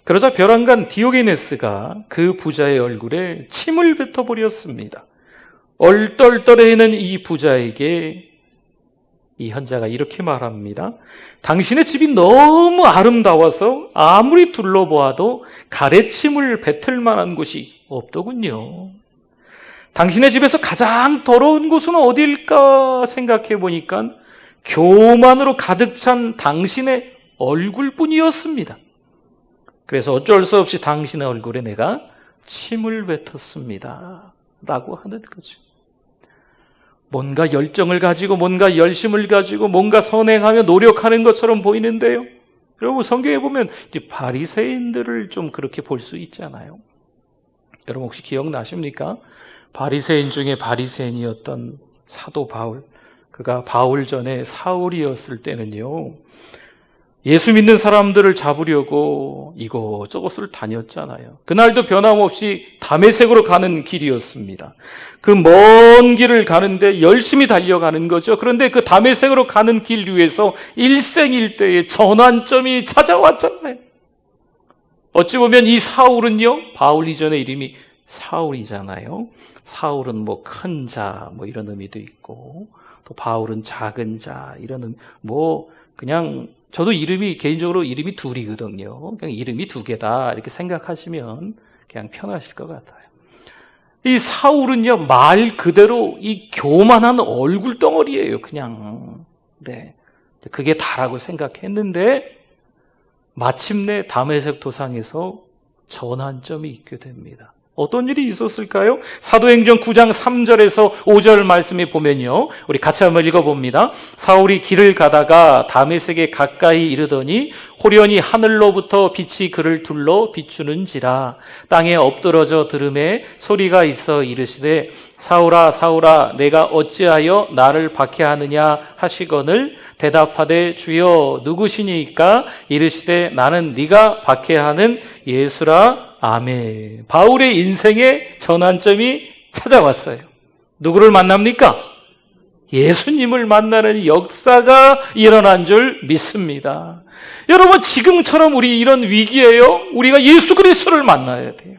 그러자 벼랑간 디오게네스가 그 부자의 얼굴에 침을 뱉어버렸습니다. 얼떨떨해있는 이 부자에게 이 현자가 이렇게 말합니다. 당신의 집이 너무 아름다워서 아무리 둘러보아도 가래침을 뱉을 만한 곳이 없더군요. 당신의 집에서 가장 더러운 곳은 어디일까 생각해 보니까 교만으로 가득 찬 당신의 얼굴뿐이었습니다. 그래서 어쩔 수 없이 당신의 얼굴에 내가 침을 뱉었습니다. 라고 하는 거죠. 뭔가 열정을 가지고 뭔가 열심을 가지고 뭔가 선행하며 노력하는 것처럼 보이는데요. 여러분, 성경에 보면 이제 바리새인들을 좀 그렇게 볼 수 있잖아요. 여러분 혹시 기억나십니까? 바리새인 중에 바리새인이었던 사도 바울, 그가 바울 전에 사울이었을 때는요, 예수 믿는 사람들을 잡으려고 이곳저곳을 다녔잖아요. 그날도 변함없이 다메섹으로 가는 길이었습니다. 그 먼 길을 가는데 열심히 달려가는 거죠. 그런데 그 다메섹으로 가는 길 위에서 일생일대의 전환점이 찾아왔잖아요. 어찌 보면 이 사울은요, 바울 이전의 이름이 사울이잖아요. 사울은 큰 자, 이런 의미도 있고, 또 바울은 작은 자, 이런 그냥 저도 개인적으로 이름이 둘이거든요. 그냥 이름이 두 개다, 이렇게 생각하시면 그냥 편하실 것 같아요. 이 사울은요, 말 그대로 이 교만한 얼굴 덩어리예요, 그냥. 네. 그게 다라고 생각했는데, 마침내 다메섹 도상에서 전환점이 있게 됩니다. 어떤 일이 있었을까요? 사도행전 9장 3절에서 5절 말씀에 보면요, 우리 같이 한번 읽어봅니다. 사울이 길을 가다가 다메섹에 가까이 이르더니 호련히 하늘로부터 빛이 그를 둘러 비추는지라. 땅에 엎드러져 들음에 소리가 있어 이르시되 사울아 사울아 내가 어찌하여 나를 박해하느냐 하시거늘 대답하되 주여 누구시니까? 이르시되 나는 네가 박해하는 예수라. 아멘. 바울의 인생의 전환점이 찾아왔어요. 누구를 만납니까? 예수님을 만나는 역사가 일어난 줄 믿습니다. 여러분, 지금처럼 우리 이런 위기에요, 우리가 예수 그리스도를 만나야 돼요.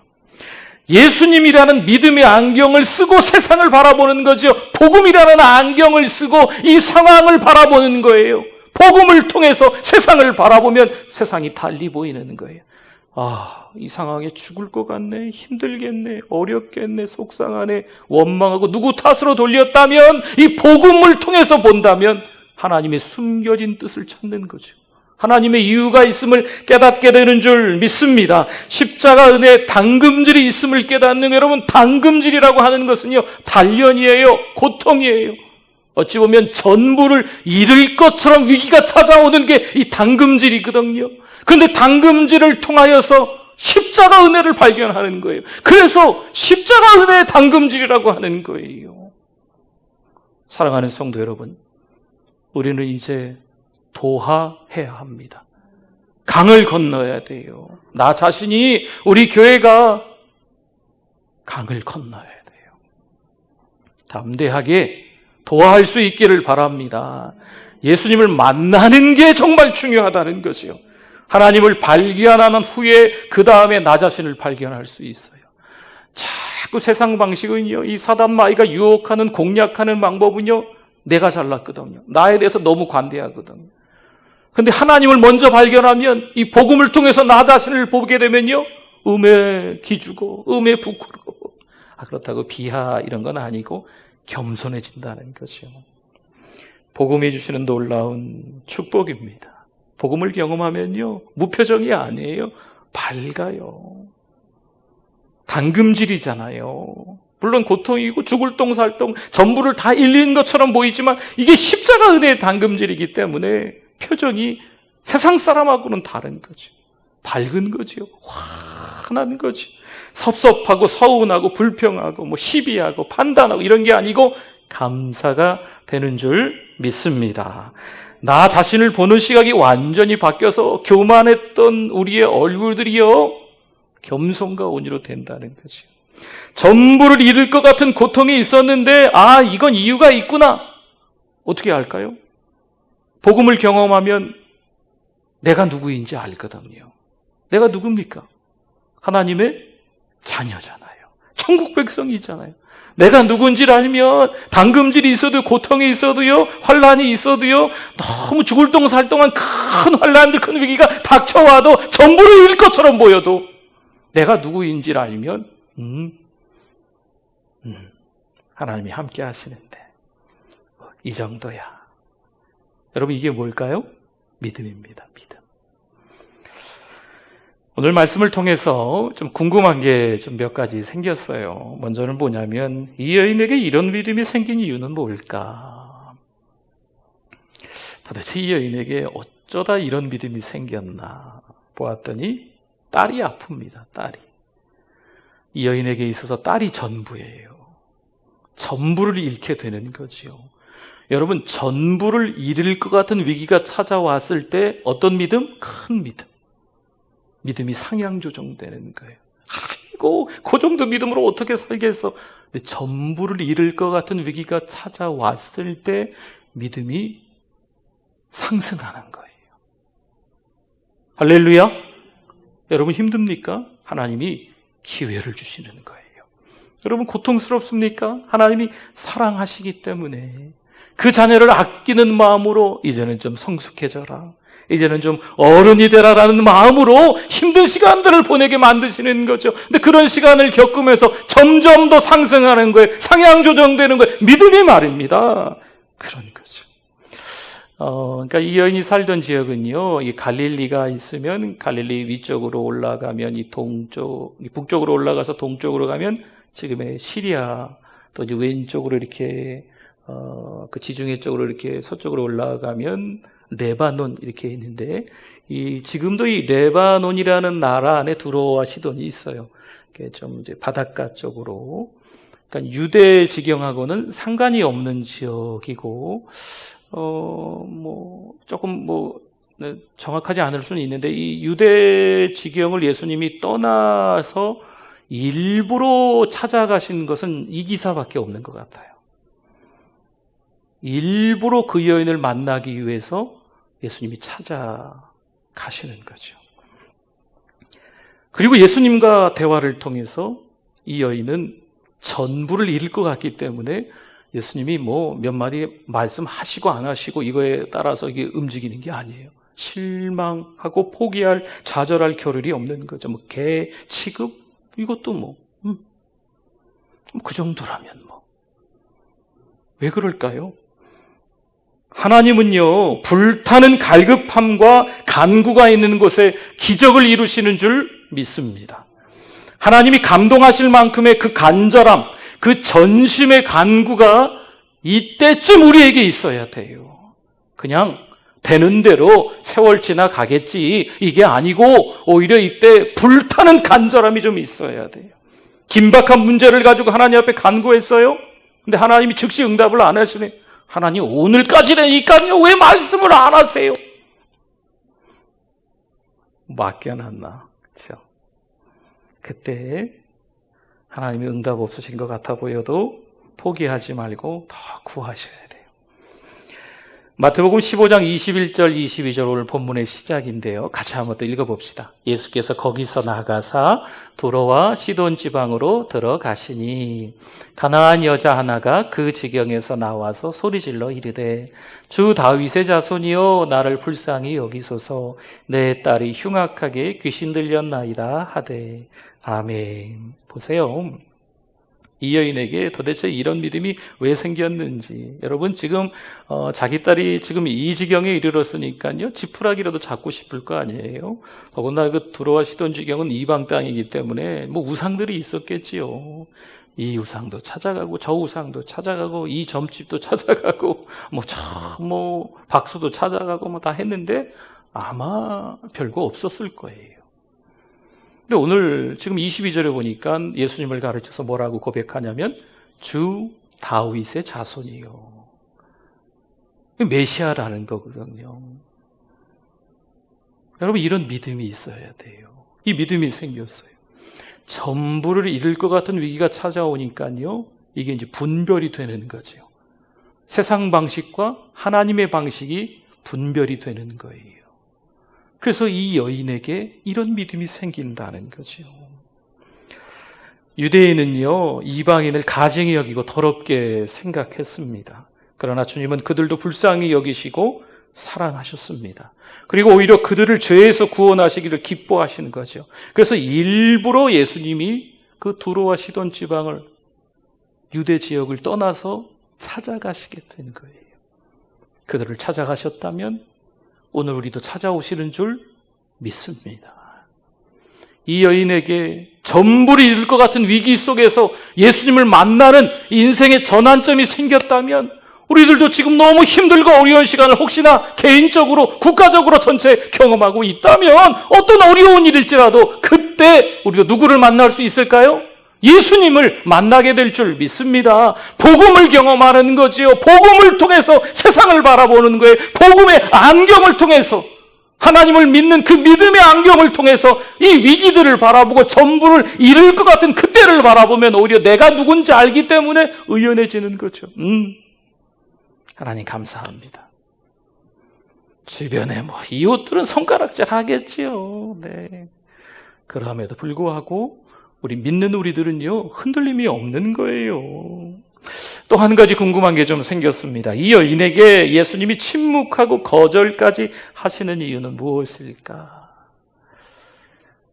예수님이라는 믿음의 안경을 쓰고 세상을 바라보는 거죠. 복음이라는 안경을 쓰고 이 상황을 바라보는 거예요. 복음을 통해서 세상을 바라보면 세상이 달리 보이는 거예요. 아, 이 상황에 죽을 것 같네, 힘들겠네, 어렵겠네, 속상하네, 원망하고 누구 탓으로 돌렸다면, 이 복음을 통해서 본다면 하나님의 숨겨진 뜻을 찾는 거죠. 하나님의 이유가 있음을 깨닫게 되는 줄 믿습니다. 십자가 은혜에 당금질이 있음을 깨닫는, 여러분, 당금질이라고 하는 것은요, 단련이에요, 고통이에요. 어찌 보면 전부를 잃을 것처럼 위기가 찾아오는 게 이 당금질이거든요. 그런데 당금질을 통하여서 십자가 은혜를 발견하는 거예요. 그래서 십자가 은혜의 당금질이라고 하는 거예요. 사랑하는 성도 여러분, 우리는 이제 도하해야 합니다. 강을 건너야 돼요. 나 자신이, 우리 교회가 강을 건너야 돼요. 담대하게 도하할 수 있기를 바랍니다. 예수님을 만나는 게 정말 중요하다는 거죠. 하나님을 발견하는 후에 그 다음에 나 자신을 발견할 수 있어요. 자꾸 세상 방식은요, 이 사단 마귀가 유혹하는, 공략하는 방법은요, 내가 잘났거든요. 나에 대해서 너무 관대하거든요. 근데 하나님을 먼저 발견하면, 이 복음을 통해서 나 자신을 보게 되면요, 음에 기주고 음에 부끄러워. 그렇다고 비하 이런 건 아니고 겸손해진다는 거죠. 복음이 주시는 놀라운 축복입니다. 복음을 경험하면요, 무표정이 아니에요. 밝아요. 당금질이잖아요. 물론 고통이고 죽을 똥 살 똥 전부를 다 잃는 것처럼 보이지만 이게 십자가 은혜의 당금질이기 때문에 표정이 세상 사람하고는 다른 거죠. 밝은 거죠. 환한 거죠. 섭섭하고 서운하고 불평하고 시비하고 판단하고 이런 게 아니고 감사가 되는 줄 믿습니다. 나 자신을 보는 시각이 완전히 바뀌어서 교만했던 우리의 얼굴들이요, 겸손과 온유로 된다는 거죠. 전부를 잃을 것 같은 고통이 있었는데, 이건 이유가 있구나. 어떻게 알까요? 복음을 경험하면 내가 누구인지 알거든요. 내가 누굽니까? 하나님의 자녀잖아요. 천국 백성이잖아요. 내가 누군지를 알면 당금질이 있어도, 고통이 있어도요, 환란이 있어도요, 너무 죽을 똥 살 똥한 큰 환란들, 큰 위기가 닥쳐와도 전부를 잃을 것처럼 보여도 내가 누구인지를 알면 하나님이 함께 하시는데 이 정도야. 여러분, 이게 뭘까요? 믿음입니다. 믿음. 오늘 말씀을 통해서 좀 궁금한 게 좀 몇 가지 생겼어요. 먼저는 뭐냐면, 이 여인에게 이런 믿음이 생긴 이유는 뭘까? 도대체 이 여인에게 어쩌다 이런 믿음이 생겼나 보았더니 딸이 아픕니다. 딸이. 이 여인에게 있어서 딸이 전부예요. 전부를 잃게 되는 거죠. 여러분, 전부를 잃을 것 같은 위기가 찾아왔을 때 어떤 믿음? 큰 믿음. 믿음이 상향 조정되는 거예요. 아이고, 그 정도 믿음으로 어떻게 살겠어? 근데 전부를 잃을 것 같은 위기가 찾아왔을 때 믿음이 상승하는 거예요. 할렐루야. 여러분, 힘듭니까? 하나님이 기회를 주시는 거예요. 여러분, 고통스럽습니까? 하나님이 사랑하시기 때문에 그 자녀를 아끼는 마음으로 이제는 좀 성숙해져라, 이제는 좀 어른이 되라라는 마음으로 힘든 시간들을 보내게 만드시는 거죠. 근데 그런 시간을 겪으면서 점점 더 상승하는 거예요. 상향 조정되는 거예요. 믿음이 말입니다. 그런 거죠. 그러니까 이 여인이 살던 지역은요, 이 갈릴리가 있으면 갈릴리 위쪽으로 올라가면 이 북쪽으로 올라가서 동쪽으로 가면 지금의 시리아, 또 이제 왼쪽으로 이렇게 그 지중해 쪽으로 이렇게 서쪽으로 올라가면 레바논 이렇게 있는데, 지금도 이 레바논이라는 나라 안에 두로와 시돈이 있어요. 좀 이제 바닷가 쪽으로. 그러니까 유대 지경하고는 상관이 없는 지역이고, 조금 정확하지 않을 수는 있는데, 이 유대 지경을 예수님이 떠나서 일부러 찾아가신 것은 이 기사밖에 없는 것 같아요. 일부러 그 여인을 만나기 위해서 예수님이 찾아가시는 거죠. 그리고 예수님과 대화를 통해서 이 여인은 전부를 잃을 것 같기 때문에 예수님이 뭐 몇 마디 말씀하시고 안 하시고 이거에 따라서 이게 움직이는 게 아니에요. 실망하고 포기할, 좌절할 겨를이 없는 거죠. 뭐 개 취급 이것도 그 정도라면 왜 그럴까요? 하나님은요, 불타는 갈급함과 간구가 있는 곳에 기적을 이루시는 줄 믿습니다. 하나님이 감동하실 만큼의 그 간절함, 그 전심의 간구가 이때쯤 우리에게 있어야 돼요. 그냥 되는 대로 세월 지나가겠지 이게 아니고 오히려 이때 불타는 간절함이 좀 있어야 돼요. 긴박한 문제를 가지고 하나님 앞에 간구했어요. 근데 하나님이 즉시 응답을 안 하시네. 하나님 오늘까지라니까요 왜 말씀을 안 하세요? 맡겨놨나? 그렇죠? 그때 하나님이 응답 없으신 것 같아 보여도 포기하지 말고 더 구하셔야 돼요. 마태복음 15장 21절 22절 오늘 본문의 시작인데요. 같이 한번 더 읽어봅시다. 예수께서 거기서 나가사 두로와 시돈 지방으로 들어가시니 가나안 여자 하나가 그 지경에서 나와서 소리질러 이르되 주 다윗의 자손이여 나를 불쌍히 여기소서 내 딸이 흉악하게 귀신 들렸나이다 하되 아멘. 보세요. 이 여인에게 도대체 이런 믿음이 왜 생겼는지. 여러분 지금 자기 딸이 지금 이 지경에 이르렀으니까요. 지푸라기라도 잡고 싶을 거 아니에요. 더군다나 그 두로와 시돈 지경은 이방 땅이기 때문에 우상들이 있었겠지요. 이 우상도 찾아가고 저 우상도 찾아가고 이 점집도 찾아가고 박수도 찾아가고 다 했는데 아마 별거 없었을 거예요. 근데 오늘 지금 22절에 보니까 예수님을 가르쳐서 뭐라고 고백하냐면 주 다윗의 자손이요. 메시아라는 거거든요. 여러분 이런 믿음이 있어야 돼요. 이 믿음이 생겼어요. 전부를 잃을 것 같은 위기가 찾아오니까요. 이게 이제 분별이 되는 거죠. 세상 방식과 하나님의 방식이 분별이 되는 거예요. 그래서 이 여인에게 이런 믿음이 생긴다는 거죠. 유대인은요, 이방인을 가증히 여기고 더럽게 생각했습니다. 그러나 주님은 그들도 불쌍히 여기시고 사랑하셨습니다. 그리고 오히려 그들을 죄에서 구원하시기를 기뻐하시는 거죠. 그래서 일부러 예수님이 그 두로와 시돈 지방을 유대 지역을 떠나서 찾아가시게 된 거예요. 그들을 찾아가셨다면 오늘 우리도 찾아오시는 줄 믿습니다. 이 여인에게 전부를 잃을 것 같은 위기 속에서 예수님을 만나는 인생의 전환점이 생겼다면 우리들도 지금 너무 힘들고 어려운 시간을 혹시나 개인적으로 국가적으로 전체 경험하고 있다면 어떤 어려운 일일지라도 그때 우리도 누구를 만날 수 있을까요? 예수님을 만나게 될 줄 믿습니다. 복음을 경험하는 거지요. 복음을 통해서 세상을 바라보는 거예요. 복음의 안경을 통해서 하나님을 믿는 그 믿음의 안경을 통해서 이 위기들을 바라보고 전부를 잃을 것 같은 그때를 바라보면 오히려 내가 누군지 알기 때문에 의연해지는 거죠. 하나님 감사합니다. 주변에 이웃들은 손가락질 하겠지요. 네. 그럼에도 불구하고 우리 믿는 우리들은요, 흔들림이 없는 거예요. 또 한 가지 궁금한 게 좀 생겼습니다. 이 여인에게 예수님이 침묵하고 거절까지 하시는 이유는 무엇일까?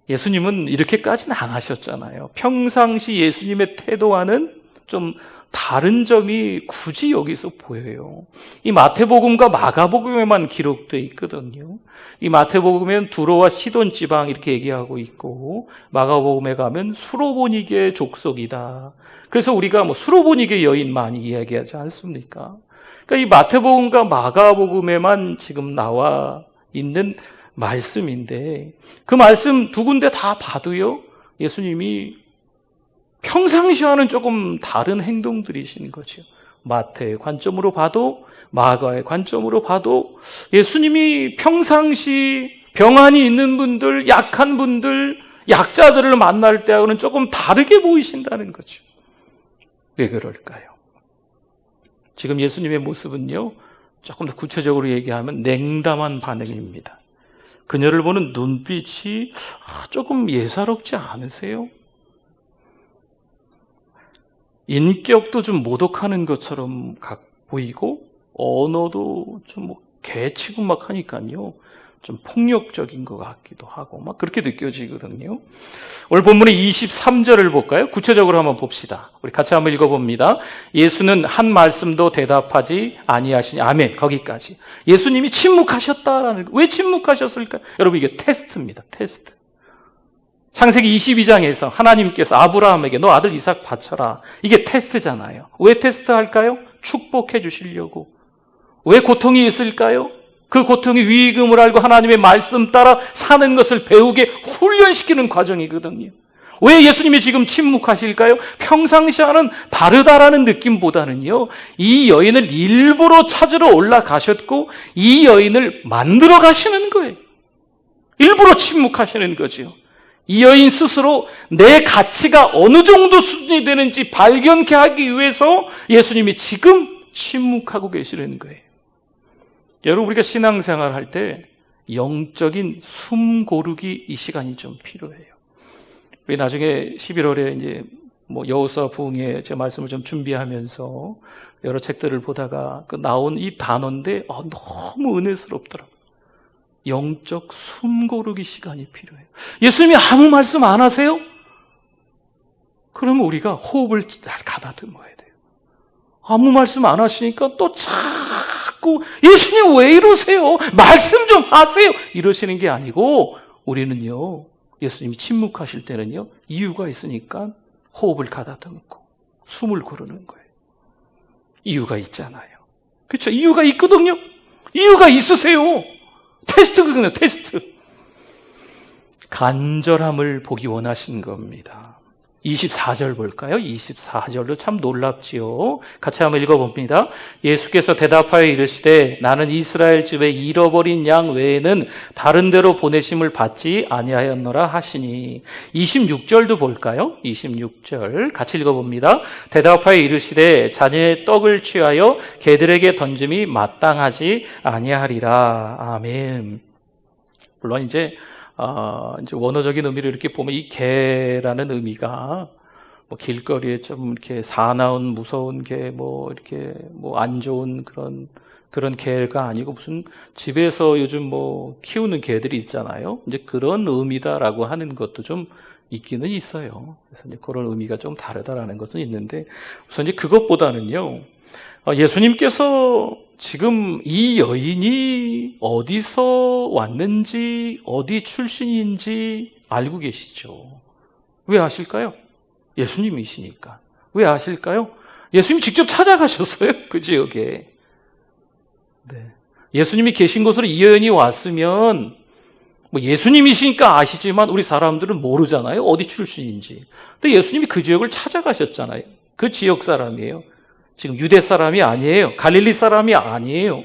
예수님은 이렇게까지는 안 하셨잖아요. 평상시 예수님의 태도와는 좀 다른 점이 굳이 여기서 보여요. 이 마태복음과 마가복음에만 기록되어 있거든요. 이 마태복음엔 두로와 시돈 지방 이렇게 얘기하고 있고 마가복음에 가면 수로보니게 족속이다. 그래서 우리가 수로보니게 여인 많이 이야기하지 않습니까? 그러니까 이 마태복음과 마가복음에만 지금 나와 있는 말씀인데 그 말씀 두 군데 다 봐도요. 예수님이 평상시와는 조금 다른 행동들이신 거죠. 마태의 관점으로 봐도 마가의 관점으로 봐도 예수님이 평상시 병환이 있는 분들, 약한 분들, 약자들을 만날 때하고는 조금 다르게 보이신다는 거죠. 왜 그럴까요? 지금 예수님의 모습은요, 조금 더 구체적으로 얘기하면 냉담한 반응입니다. 그녀를 보는 눈빛이 조금 예사롭지 않으세요? 인격도 좀 모독하는 것처럼 보이고 언어도 좀 개치고 막 하니까요, 좀 폭력적인 것 같기도 하고 막 그렇게 느껴지거든요. 오늘 본문의 23절을 볼까요? 구체적으로 한번 봅시다. 우리 같이 한번 읽어봅니다. 예수는 한 말씀도 대답하지 아니하시니. 아멘. 거기까지. 예수님이 침묵하셨다라는, 왜 침묵하셨을까요? 여러분, 이게 테스트입니다. 테스트. 창세기 22장에서 하나님께서 아브라함에게 너 아들 이삭 바쳐라. 이게 테스트잖아요. 왜 테스트할까요? 축복해 주시려고. 왜 고통이 있을까요? 그 고통이 위임을 알고 하나님의 말씀 따라 사는 것을 배우게 훈련시키는 과정이거든요. 왜 예수님이 지금 침묵하실까요? 평상시와는 다르다라는 느낌보다는요, 이 여인을 일부러 찾으러 올라가셨고 이 여인을 만들어 가시는 거예요. 일부러 침묵하시는 거죠. 이 여인 스스로 내 가치가 어느 정도 수준이 되는지 발견케 하기 위해서 예수님이 지금 침묵하고 계시는 거예요. 여러분, 우리가 신앙생활 할 때 영적인 숨 고르기 이 시간이 좀 필요해요. 우리 나중에 11월에 이제 여호수아 부흥회 제 말씀을 좀 준비하면서 여러 책들을 보다가 그 나온 이 단어인데 너무 은혜스럽더라고요. 영적 숨 고르기 시간이 필요해요. 예수님이 아무 말씀 안 하세요? 그러면 우리가 호흡을 잘 가다듬어야 돼요. 아무 말씀 안 하시니까 또 자꾸 예수님 왜 이러세요? 말씀 좀 하세요. 이러시는 게 아니고 우리는요, 예수님이 침묵하실 때는요, 이유가 있으니까 호흡을 가다듬고 숨을 고르는 거예요. 이유가 있잖아요. 그렇죠? 이유가 있거든요. 이유가 있으세요. 테스트거든요. 테스트. 간절함을 보기 원하신 겁니다. 24절 볼까요? 24절도 참 놀랍지요. 같이 한번 읽어봅니다. 예수께서 대답하여 이르시되 나는 이스라엘 집에 잃어버린 양 외에는 다른 데로 보내심을 받지 아니하였노라 하시니. 26절도 볼까요? 26절 같이 읽어봅니다. 대답하여 이르시되 자녀의 떡을 취하여 개들에게 던짐이 마땅하지 아니하리라. 아멘. 물론 이제 원어적인 의미를 이렇게 보면 이 개라는 의미가 길거리에 좀 이렇게 사나운 무서운 개, 이렇게 안 좋은 그런 개가 아니고 무슨 집에서 요즘 키우는 개들이 있잖아요. 이제 그런 의미다라고 하는 것도 좀 있기는 있어요. 그래서 이제 그런 의미가 좀 다르다라는 것은 있는데, 우선 이제 그것보다는요, 예수님께서 지금 이 여인이 어디서 왔는지, 어디 출신인지 알고 계시죠. 왜 아실까요? 예수님이시니까. 왜 아실까요? 예수님이 직접 찾아가셨어요. 그 지역에. 네. 예수님이 계신 곳으로 이 여인이 왔으면 예수님이시니까 아시지만 우리 사람들은 모르잖아요. 어디 출신인지. 근데 예수님이 그 지역을 찾아가셨잖아요. 그 지역 사람이에요. 지금 유대 사람이 아니에요. 갈릴리 사람이 아니에요.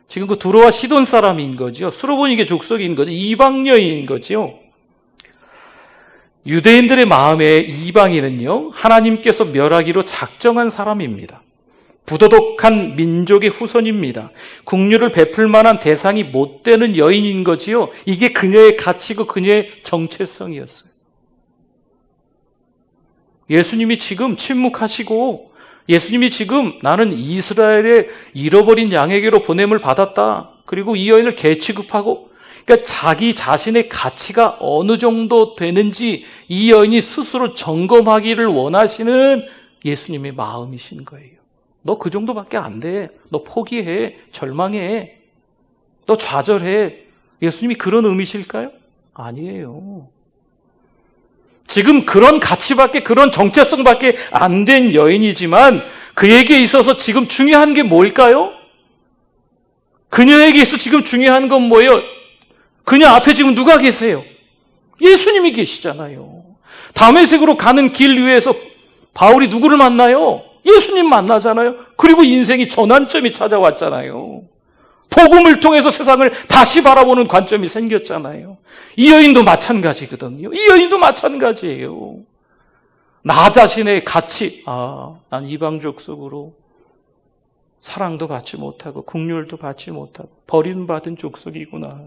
지금 그 두로와 시돈 사람인 거죠. 수로보니게 족속인 거죠. 이방 여인인 거죠. 유대인들의 마음에 이방인은요, 하나님께서 멸하기로 작정한 사람입니다. 부도덕한 민족의 후손입니다. 국류를 베풀 만한 대상이 못 되는 여인인 거지요. 이게 그녀의 가치고 그녀의 정체성이었어요. 예수님이 지금 침묵하시고, 예수님이 지금 나는 이스라엘의 잃어버린 양에게로 보냄을 받았다. 그리고 이 여인을 개 취급하고, 그러니까 자기 자신의 가치가 어느 정도 되는지 이 여인이 스스로 점검하기를 원하시는 예수님의 마음이신 거예요. 너 그 정도밖에 안 돼. 너 포기해. 절망해. 너 좌절해. 예수님이 그런 의미실까요? 아니에요. 지금 그런 가치밖에, 그런 정체성밖에 안 된 여인이지만 그에게 있어서 지금 중요한 게 뭘까요? 그녀에게 있어서 지금 중요한 건 뭐예요? 그녀 앞에 지금 누가 계세요? 예수님이 계시잖아요. 다메섹으로 가는 길 위에서 바울이 누구를 만나요? 예수님 만나잖아요. 그리고 인생이 전환점이 찾아왔잖아요. 복음을 통해서 세상을 다시 바라보는 관점이 생겼잖아요. 이 여인도 마찬가지거든요. 이 여인도 마찬가지예요. 나 자신의 가치, 난 이방 족속으로 사랑도 받지 못하고 국률도 받지 못하고 버림받은 족속이구나.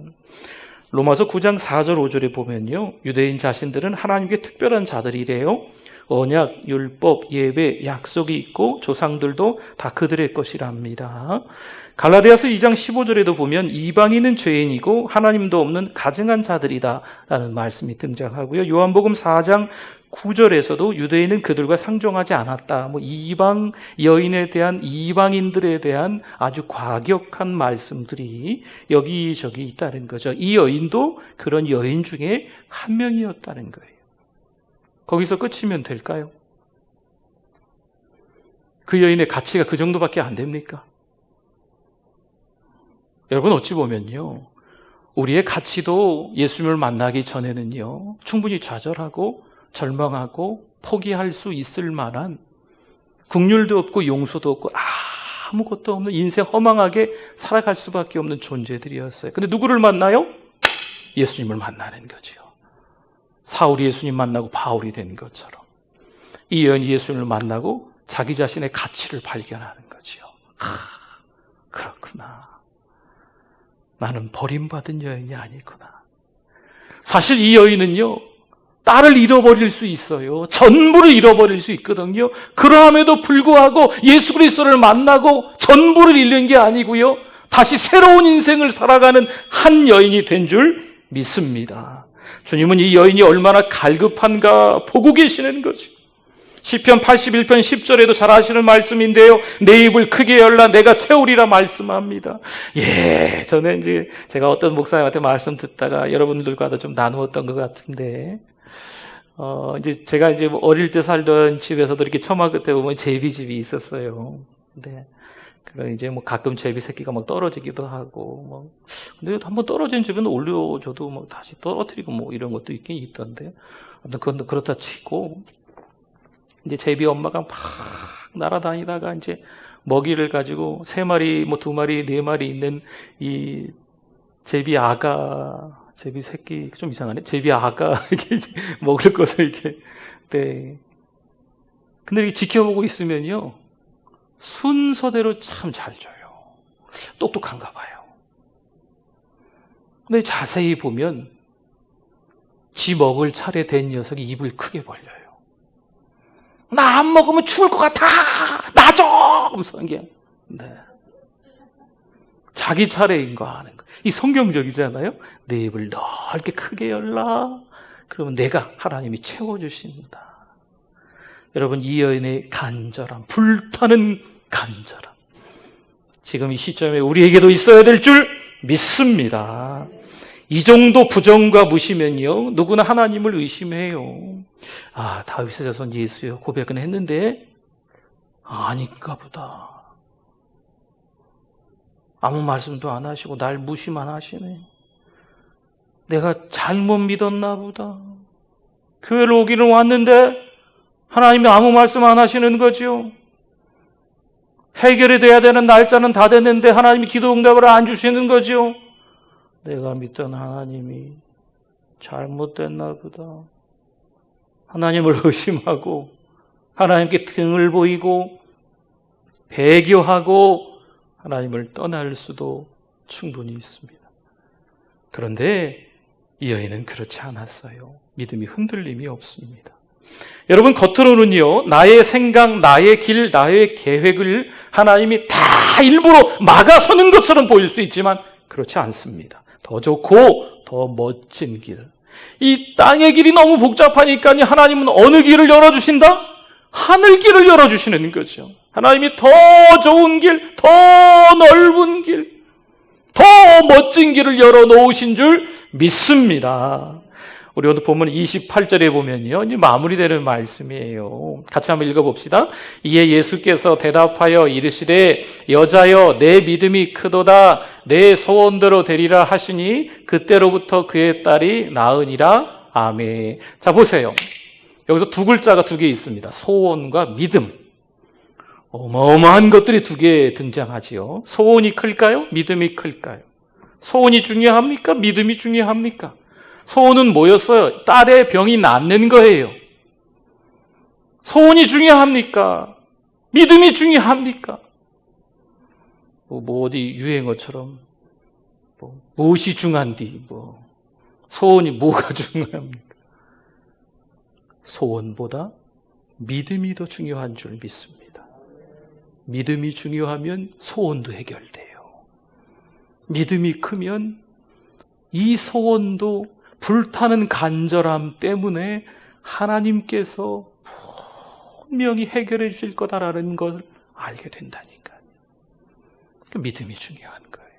로마서 9장 4절 5절에 보면요, 유대인 자신들은 하나님께 특별한 자들이래요. 언약, 율법, 예배, 약속이 있고 조상들도 다 그들의 것이랍니다. 갈라디아서 2장 15절에도 보면 이방인은 죄인이고 하나님도 없는 가증한 자들이다 라는 말씀이 등장하고요. 요한복음 4장 9절에서도 유대인은 그들과 상종하지 않았다. 이방 여인에 대한, 이방인들에 대한 아주 과격한 말씀들이 여기저기 있다는 거죠. 이 여인도 그런 여인 중에 한 명이었다는 거예요. 거기서 끝이면 될까요? 그 여인의 가치가 그 정도밖에 안 됩니까? 여러분, 어찌 보면요, 우리의 가치도 예수님을 만나기 전에는요, 충분히 좌절하고 절망하고 포기할 수 있을 만한, 국률도 없고 용서도 없고 아무것도 없는, 인생 허망하게 살아갈 수밖에 없는 존재들이었어요. 근데 누구를 만나요? 예수님을 만나는 거죠. 사울이 예수님 만나고 바울이 된 것처럼 이 여인이 예수님을 만나고 자기 자신의 가치를 발견하는 거죠. 그렇구나. 나는 버림받은 여인이 아니구나. 사실 이 여인은요, 딸을 잃어버릴 수 있어요. 전부를 잃어버릴 수 있거든요. 그러함에도 불구하고 예수 그리스도를 만나고 전부를 잃는 게 아니고요, 다시 새로운 인생을 살아가는 한 여인이 된 줄 믿습니다. 주님은 이 여인이 얼마나 갈급한가 보고 계시는 거죠. 시편 81편 10절에도 잘 아시는 말씀인데요, 내 입을 크게 열라 내가 채우리라 말씀합니다. 저는 이제 제가 어떤 목사님한테 말씀 듣다가 여러분들과도 좀 나누었던 것 같은데, 이제 제가 이제 어릴 때 살던 집에서도 이렇게 처마 끝에 보면 제비집이 있었어요. 근데 그럼 이제 가끔 제비 새끼가 떨어지기도 하고, 근데 한번 떨어진 집에는 올려줘도 다시 떨어뜨리고 이런 것도 있긴 있던데요. 아무튼 그건 그렇다 치고, 이제 제비 엄마가 막 날아다니다가 이제 먹이를 가지고 3마리, 2마리, 4마리 있는 이 제비 아가, 제비 새끼, 좀 이상하네. 제비 아가, 이렇게 먹을 것을 이렇게, 네. 근데 이렇게 지켜보고 있으면요, 순서대로 참 잘 줘요. 똑똑한가 봐요. 근데 자세히 보면 지 먹을 차례 된 녀석이 입을 크게 벌려요. 나 안 먹으면 죽을 것 같아! 나 줘! 하면서 그냥, 네. 자기 차례인 거 아는 거. 이 성경적이잖아요? 내 입을 넓게 크게 열라. 그러면 내가, 하나님이 채워주신다. 여러분, 이 여인의 간절함, 불타는 간절함, 지금 이 시점에 우리에게도 있어야 될 줄 믿습니다. 이 정도 부정과 무시면요, 누구나 하나님을 의심해요. 다윗의 자손 예수여 고백은 했는데 아닌가 보다. 아무 말씀도 안 하시고 날 무시만 하시네. 내가 잘못 믿었나 보다. 교회를 오기는 왔는데 하나님이 아무 말씀 안 하시는 거죠. 해결이 돼야 되는 날짜는 다 됐는데 하나님이 기도 응답을 안 주시는 거죠. 내가 믿던 하나님이 잘못됐나 보다. 하나님을 의심하고 하나님께 등을 보이고 배교하고 하나님을 떠날 수도 충분히 있습니다. 그런데 이 여인은 그렇지 않았어요. 믿음이 흔들림이 없습니다. 여러분, 겉으로는요, 나의 생각, 나의 길, 나의 계획을 하나님이 다 일부러 막아서는 것처럼 보일 수 있지만 그렇지 않습니다. 더 좋고 더 멋진 길. 이 땅의 길이 너무 복잡하니까요, 하나님은 어느 길을 열어주신다? 하늘 길을 열어주시는 거죠. 하나님이 더 좋은 길, 더 넓은 길, 더 멋진 길을 열어놓으신 줄 믿습니다. 우리 오늘 본문 28절에 보면요, 이제 마무리되는 말씀이에요. 같이 한번 읽어봅시다. 이에 예수께서 대답하여 이르시되 여자여 내 믿음이 크도다 내 소원대로 되리라 하시니 그때로부터 그의 딸이 나으니라. 아멘. 자, 보세요. 여기서 두 글자가 두 개 있습니다. 소원과 믿음. 어마어마한 것들이 두 개 등장하지요. 소원이 클까요? 믿음이 클까요? 소원이 중요합니까? 믿음이 중요합니까? 소원은 뭐였어요? 딸의 병이 낫는 거예요. 소원이 중요합니까? 믿음이 중요합니까? 뭐 어디 유행어처럼 무엇이 중요한디 소원이 뭐가 중요합니까? 소원보다 믿음이 더 중요한 줄 믿습니다. 믿음이 중요하면 소원도 해결돼요. 믿음이 크면 이 소원도 불타는 간절함 때문에 하나님께서 분명히 해결해 주실 거다라는 걸 알게 된다니까요. 그 믿음이 중요한 거예요.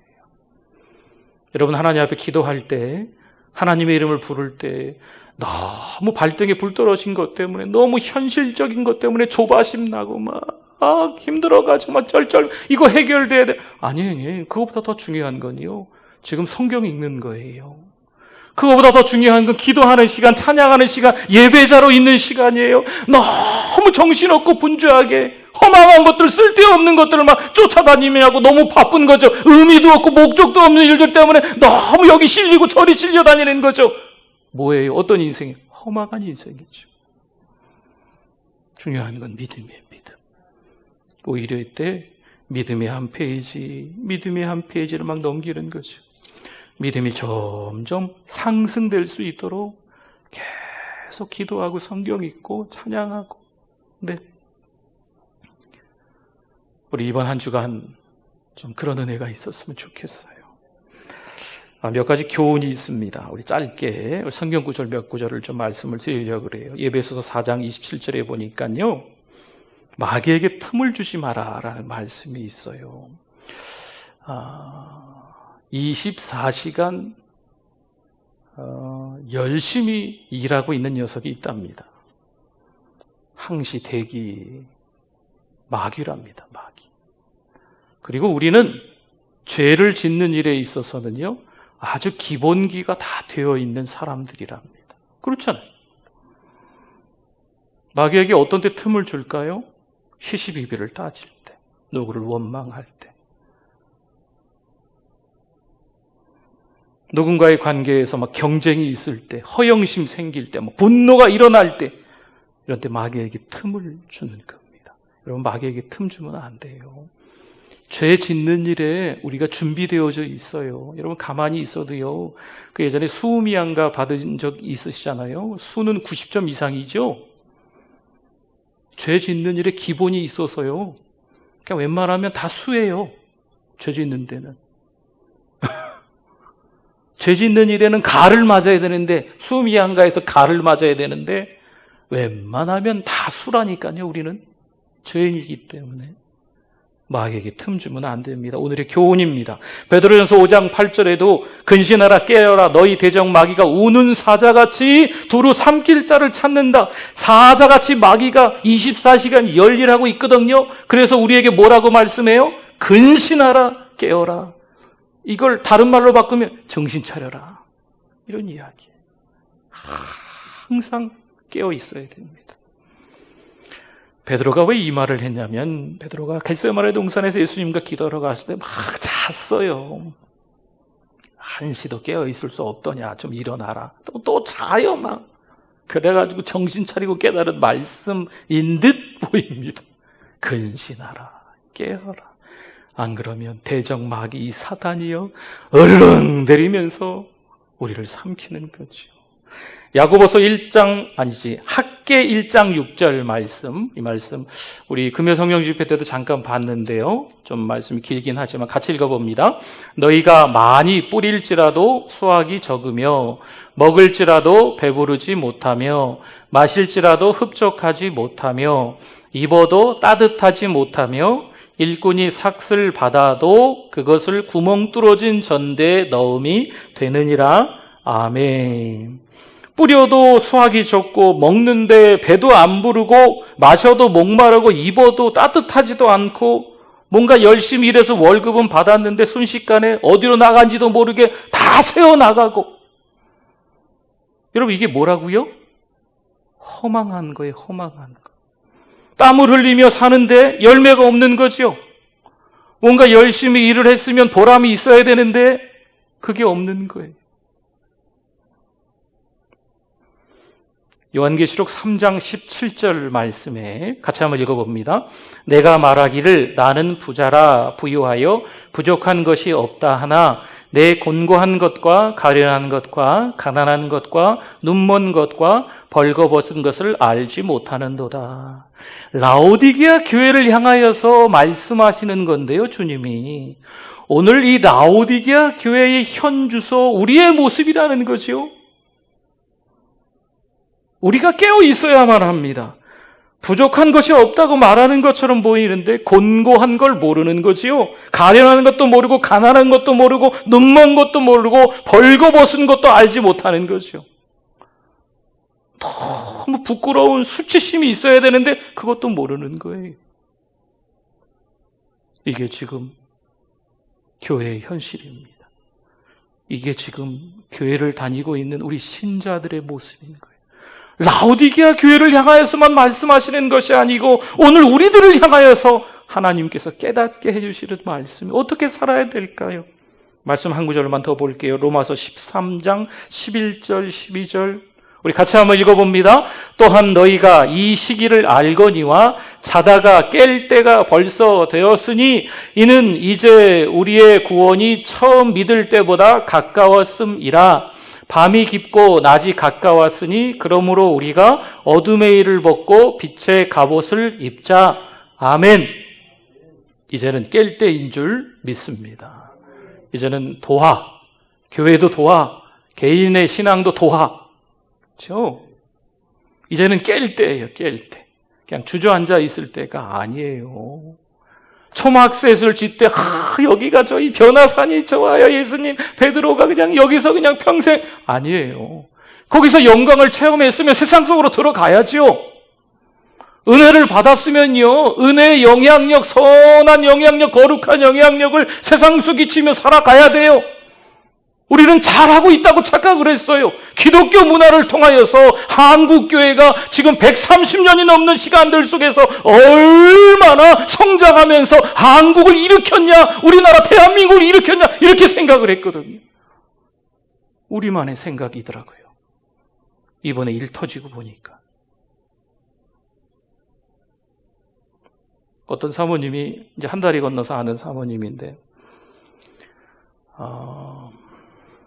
여러분, 하나님 앞에 기도할 때, 하나님의 이름을 부를 때 너무 발등에 불 떨어진 것 때문에, 너무 현실적인 것 때문에 조바심 나고 힘들어가지고 쩔쩔 이거 해결돼야 돼. 아니에요. 그것보다 더 중요한 건요, 지금 성경 읽는 거예요. 그거보다 더 중요한 건 기도하는 시간, 찬양하는 시간, 예배자로 있는 시간이에요. 너무 정신없고 분주하게 허망한 것들, 쓸데없는 것들을 막 쫓아다니느냐고 너무 바쁜 거죠. 의미도 없고 목적도 없는 일들 때문에 너무 여기 실리고 저리 실려 다니는 거죠. 뭐예요? 어떤 인생이? 허망한 인생이죠. 중요한 건 믿음이에요. 믿음. 오히려 이때 믿음의 한 페이지를 막 넘기는 거죠. 믿음이 점점 상승될 수 있도록 계속 기도하고 성경 읽고 찬양하고. 네. 우리 이번 한 주간 좀 그런 은혜가 있었으면 좋겠어요. 몇 가지 교훈이 있습니다. 우리 짧게 성경 구절 몇 구절을 좀 말씀을 드리려고 그래요. 에베소서 4장 27절에 보니까요, 마귀에게 틈을 주지 마라라는 말씀이 있어요. 24시간 열심히 일하고 있는 녀석이 있답니다. 항시 대기 마귀랍니다. 마귀. 그리고 우리는 죄를 짓는 일에 있어서는요, 아주 기본기가 다 되어 있는 사람들이랍니다. 그렇잖아요. 마귀에게 어떤 때 틈을 줄까요? 시시비비를 따질 때, 누구를 원망할 때, 누군가의 관계에서 막 경쟁이 있을 때, 허영심 생길 때, 분노가 일어날 때, 이런 때 마귀에게 틈을 주는 겁니다. 여러분, 마귀에게 틈 주면 안 돼요. 죄 짓는 일에 우리가 준비되어져 있어요. 여러분, 가만히 있어도요, 그 예전에 수미양가 받은 적 있으시잖아요. 수는 90점 이상이죠. 죄 짓는 일에 기본이 있어서요, 그냥 웬만하면 다 수예요. 죄 짓는 데는. 죄 짓는 일에는 가를 맞아야 되는데, 수미양가에서 가를 맞아야 되는데, 웬만하면 다 수라니까요. 우리는 죄인이기 때문에 마귀에게 틈 주면 안 됩니다. 오늘의 교훈입니다. 베드로전서 5장 8절에도 근신하라 깨어라 너희 대적 마귀가 우는 사자같이 두루 삼킬 자를 찾는다. 사자같이 마귀가 24시간 열일하고 있거든요. 그래서 우리에게 뭐라고 말씀해요? 근신하라 깨어라. 이걸 다른 말로 바꾸면 정신 차려라. 이런 이야기예요. 항상 깨어 있어야 됩니다. 베드로가 왜 이 말을 했냐면, 베드로가 겟세마네 동산에서 예수님과 기도하러 갔을 때 막 잤어요. 한시도 깨어 있을 수 없더냐, 좀 일어나라. 또 자요 막. 그래가지고 정신 차리고 깨달은 말씀인 듯 보입니다. 근신하라, 깨어라. 안 그러면 대적 마귀 이 사단이요, 얼렁대리면서 우리를 삼키는 거죠. 야고보서 1장, 학개 1장 6절 말씀, 이 말씀 우리 금요 성경 집회 때도 잠깐 봤는데요. 좀 말씀이 길긴 하지만 같이 읽어봅니다. 너희가 많이 뿌릴지라도 수확이 적으며 먹을지라도 배부르지 못하며 마실지라도 흡족하지 못하며 입어도 따뜻하지 못하며 일꾼이 삭슬 받아도 그것을 구멍 뚫어진 전대에 넣음이 되느니라. 아멘. 뿌려도 수확이 적고 먹는데 배도 안 부르고 마셔도 목마르고 입어도 따뜻하지도 않고 뭔가 열심히 일해서 월급은 받았는데 순식간에 어디로 나간지도 모르게 다 새어나가고. 여러분, 이게 뭐라고요? 허망한 거예요. 허망한 거. 땀을 흘리며 사는데 열매가 없는 거죠. 뭔가 열심히 일을 했으면 보람이 있어야 되는데 그게 없는 거예요. 요한계시록 3장 17절 말씀에 같이 한번 읽어봅니다. 내가 말하기를 나는 부자라 부유하여 부족한 것이 없다 하나 내 곤고한 것과 가련한 것과 가난한 것과 눈먼 것과 벌거벗은 것을 알지 못하는도다. 라오디게아 교회를 향하여서 말씀하시는 건데요, 주님이. 오늘 이 라오디게아 교회의 현 주소, 우리의 모습이라는 거죠. 우리가 깨어 있어야만 합니다. 부족한 것이 없다고 말하는 것처럼 보이는데 곤고한 걸 모르는 거지요. 가련한 것도 모르고 가난한 것도 모르고 눈먼 것도 모르고 벌거벗은 것도 알지 못하는 거죠. 너무 부끄러운 수치심이 있어야 되는데 그것도 모르는 거예요. 이게 지금 교회의 현실입니다. 이게 지금 교회를 다니고 있는 우리 신자들의 모습인 거예요. 라오디게아 교회를 향하여서만 말씀하시는 것이 아니고 오늘 우리들을 향하여서 하나님께서 깨닫게 해주시는 말씀이 어떻게 살아야 될까요? 말씀 한 구절만 더 볼게요. 로마서 13장 11절 12절 우리 같이 한번 읽어봅니다. 또한 너희가 이 시기를 알거니와 자다가 깰 때가 벌써 되었으니 이는 이제 우리의 구원이 처음 믿을 때보다 가까웠음이라. 밤이 깊고 낮이 가까웠으니 그러므로 우리가 어둠의 일을 벗고 빛의 갑옷을 입자. 아멘. 이제는 깰 때인 줄 믿습니다. 이제는 도화, 교회도 도화, 개인의 신앙도 도화. 그렇죠? 이제는 깰 때예요, 깰 때. 그냥 주저앉아 있을 때가 아니에요. 초막셋을 짓때 여기가 저희 변화산이 좋아요 예수님. 베드로가 그냥 여기서 그냥 평생 아니에요. 거기서 영광을 체험했으면 세상 속으로 들어가야죠. 은혜를 받았으면요 은혜의 영향력, 선한 영향력, 거룩한 영향력을 세상 속에 끼치며 살아가야 돼요. 우리는 잘하고 있다고 착각을 했어요. 기독교 문화를 통하여서 한국교회가 지금 130년이 넘는 시간들 속에서 얼마나 성장하면서 한국을 일으켰냐, 우리나라 대한민국을 일으켰냐 이렇게 생각을 했거든요. 우리만의 생각이더라고요. 이번에 일 터지고 보니까 어떤 사모님이 이제 한 달이 건너서 아는 사모님인데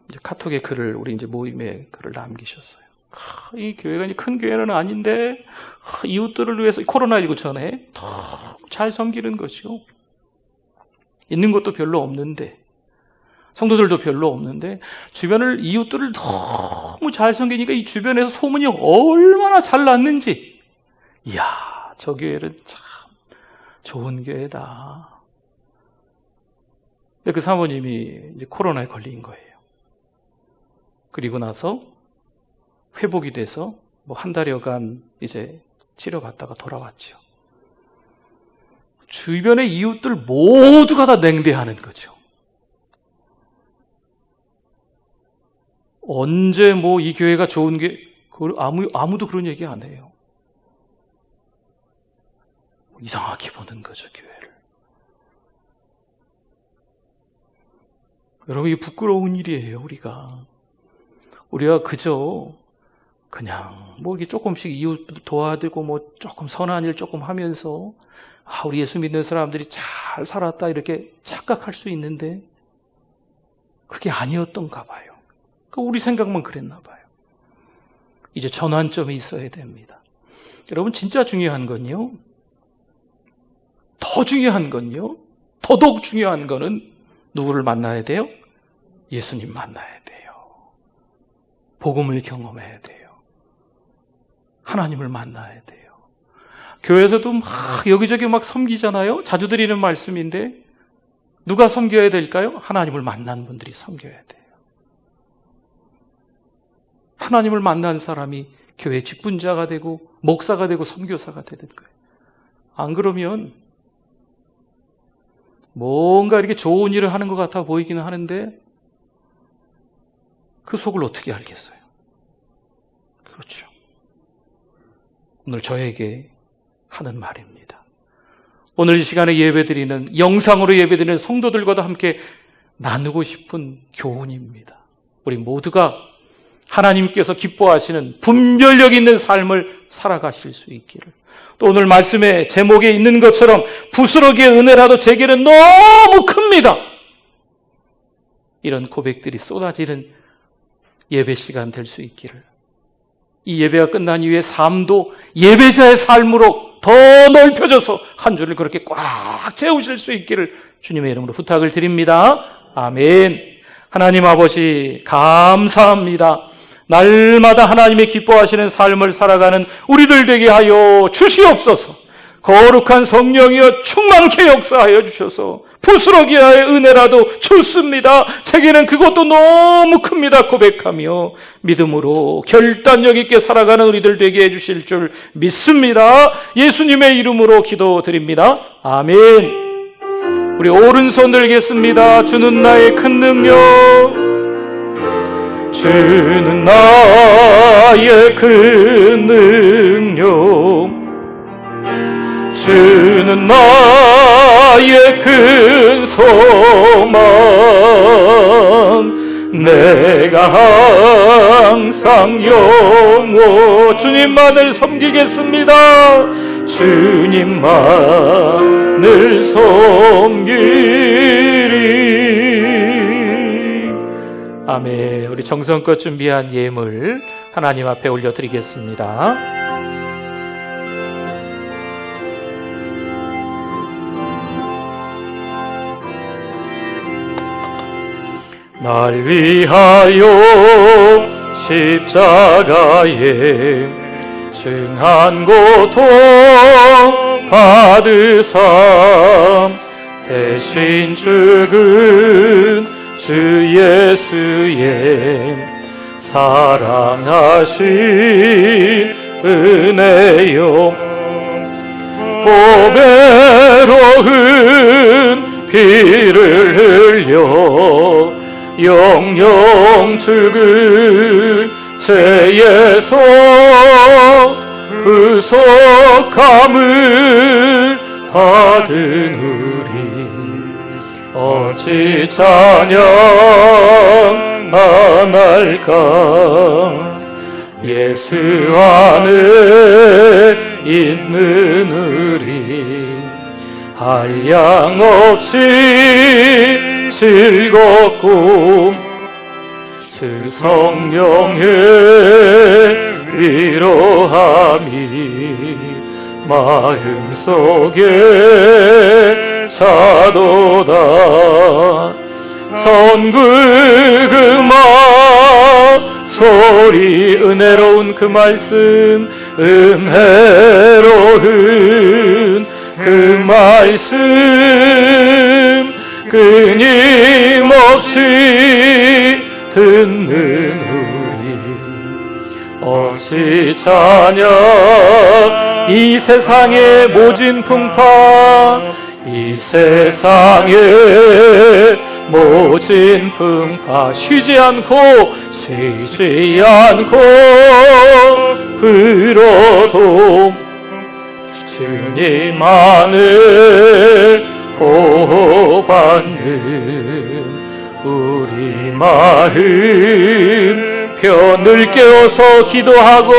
이제 카톡에 글을 우리 이제 모임에 글을 남기셨어요. 이 교회가 큰 교회는 아닌데 이웃들을 위해서 코로나19 전에 더 잘 섬기는 거죠. 있는 것도 별로 없는데 성도들도 별로 없는데 주변을 이웃들을 너무 잘 섬기니까 이 주변에서 소문이 얼마나 잘 났는지. 이야, 저 교회는 참 좋은 교회다. 그 사모님이 이제 코로나에 걸린 거예요. 그리고 나서 회복이 돼서 뭐 한 달여간 이제 치료받다가 돌아왔죠. 주변의 이웃들 모두가 다 냉대하는 거죠. 언제 뭐 이 교회가 좋은 게 아무도 그런 얘기 안 해요. 이상하게 보는 거죠, 교회를. 여러분, 이게 부끄러운 일이에요, 우리가 그저 그냥 뭐 이게 조금씩 이웃 도와드리고 뭐 조금 선한 일 조금 하면서 우리 예수 믿는 사람들이 잘 살았다 이렇게 착각할 수 있는데 그게 아니었던가 봐요. 우리 생각만 그랬나 봐요. 이제 전환점이 있어야 됩니다. 여러분, 진짜 중요한 건요, 더 중요한 건요, 더더욱 중요한 거는 누구를 만나야 돼요? 예수님 만나야 돼요. 복음을 경험해야 돼요. 하나님을 만나야 돼요. 교회에서도 막 여기저기 막 섬기잖아요. 자주 드리는 말씀인데 누가 섬겨야 될까요? 하나님을 만난 분들이 섬겨야 돼요. 하나님을 만난 사람이 교회 직분자가 되고 목사가 되고 선교사가 되는 거예요. 안 그러면 뭔가 이렇게 좋은 일을 하는 것 같아 보이기는 하는데 그 속을 어떻게 알겠어요? 그렇죠. 오늘 저에게 하는 말입니다. 오늘 이 시간에 예배드리는, 영상으로 예배드리는 성도들과도 함께 나누고 싶은 교훈입니다. 우리 모두가 하나님께서 기뻐하시는 분별력 있는 삶을 살아가실 수 있기를. 또 오늘 말씀의 제목에 있는 것처럼 부스러기의 은혜라도 제게는 너무 큽니다. 이런 고백들이 쏟아지는 예배 시간 될 수 있기를. 이 예배가 끝난 이후에 삶도 예배자의 삶으로 더 넓혀져서 한 주를 그렇게 꽉 채우실 수 있기를 주님의 이름으로 부탁을 드립니다. 아멘. 하나님 아버지 감사합니다. 날마다 하나님의 기뻐하시는 삶을 살아가는 우리들 되게 하여 주시옵소서. 거룩한 성령이여 충만케 역사하여 주셔서 부스러기의 은혜라도 좋습니다. 제게는 그것도 너무 큽니다. 고백하며 믿음으로 결단력 있게 살아가는 우리들 되게 해주실 줄 믿습니다. 예수님의 이름으로 기도드립니다. 아멘. 우리 오른손 들겠습니다. 주는 나의 큰 능력, 주는 나의 큰 능력, 주는 나의 큰 소망, 내가 항상 영원 주님만을 섬기겠습니다. 주님만을 섬기리. 아멘. 우리 정성껏 준비한 예물 하나님 앞에 올려드리겠습니다. 날 위하여 십자가에 증한 고통 받으사 대신 죽은 주 예수의 사랑하신 은혜요, 보배로운 피를 흘려 영영 죽은 죄에서 구속함을 받은 우리 어찌 찬양 안 할까. 예수 안에 있는 우리 한량없이 즐겁고 주 성령의 위로함이 마음속에 차도다. 천국 음악 소리 은혜로운 그 말씀, 은혜로운 그 말씀 끊임없이 듣는 우리 어찌 찬양. 이 세상의 모진 풍파, 이 세상의 모진 풍파 쉬지 않고 불어도 주님만을 보호받는 우리 마음 늘 깨어서 기도하고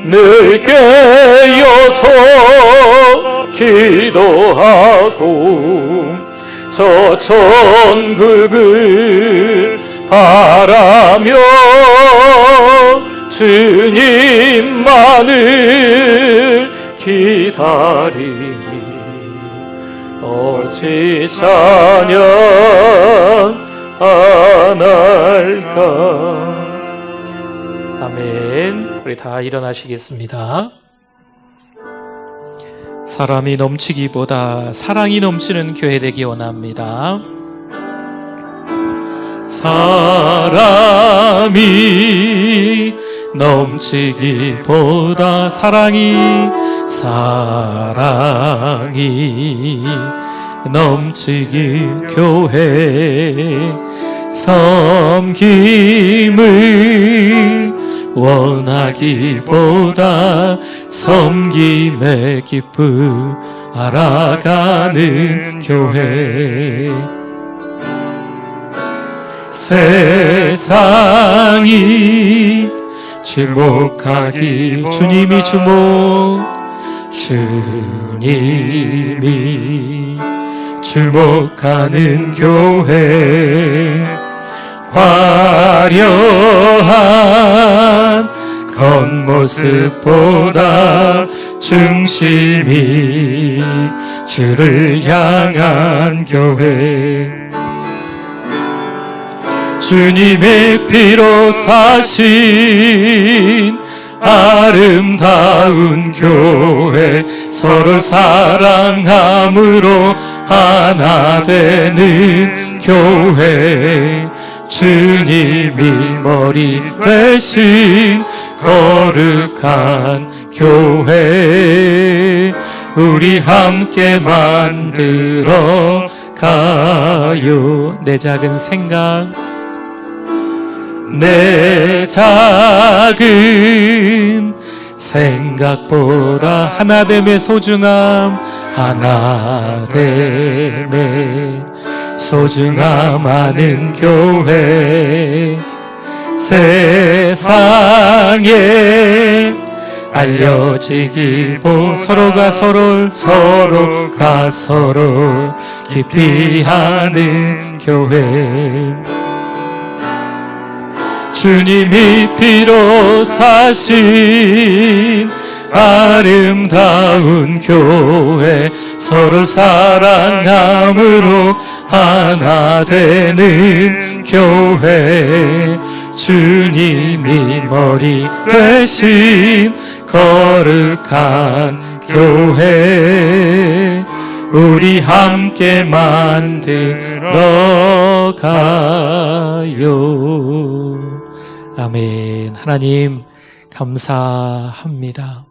늘 깨어서 기도하고 저 천국을 바라며 주님만을 기다리니 어찌 찬양 안 할까. 아멘. 우리 다 일어나시겠습니다. 사람이 넘치기보다 사랑이 넘치는 교회 되기 원합니다. 사람이 넘치기보다 사랑이 넘치길 교회 섬김을 원하기보다 섬김의 기쁨 알아가는 교회. 세상이 주목하길 주님이 주님이 주목하는 교회 화려한 겉모습보다 중심이 주를 향한 교회 주님의 피로 사신 아름다운 교회 서로 사랑함으로 하나 되는 교회 주님이 머리 되신 거룩한 교회 우리 함께 만들어 가요. 내 작은 생각 내 작은 생각보다 하나됨의 소중함 하나됨의 소중함 아는 교회 세상에 알려지길 서로가 서로 깊이 하는 교회 주님이 피로 사신 아름다운 교회 서로 사랑함으로 하나 되는 교회 주님이 머리 되신 거룩한 교회 우리 함께 만들어 가요. 아멘. 하나님 감사합니다.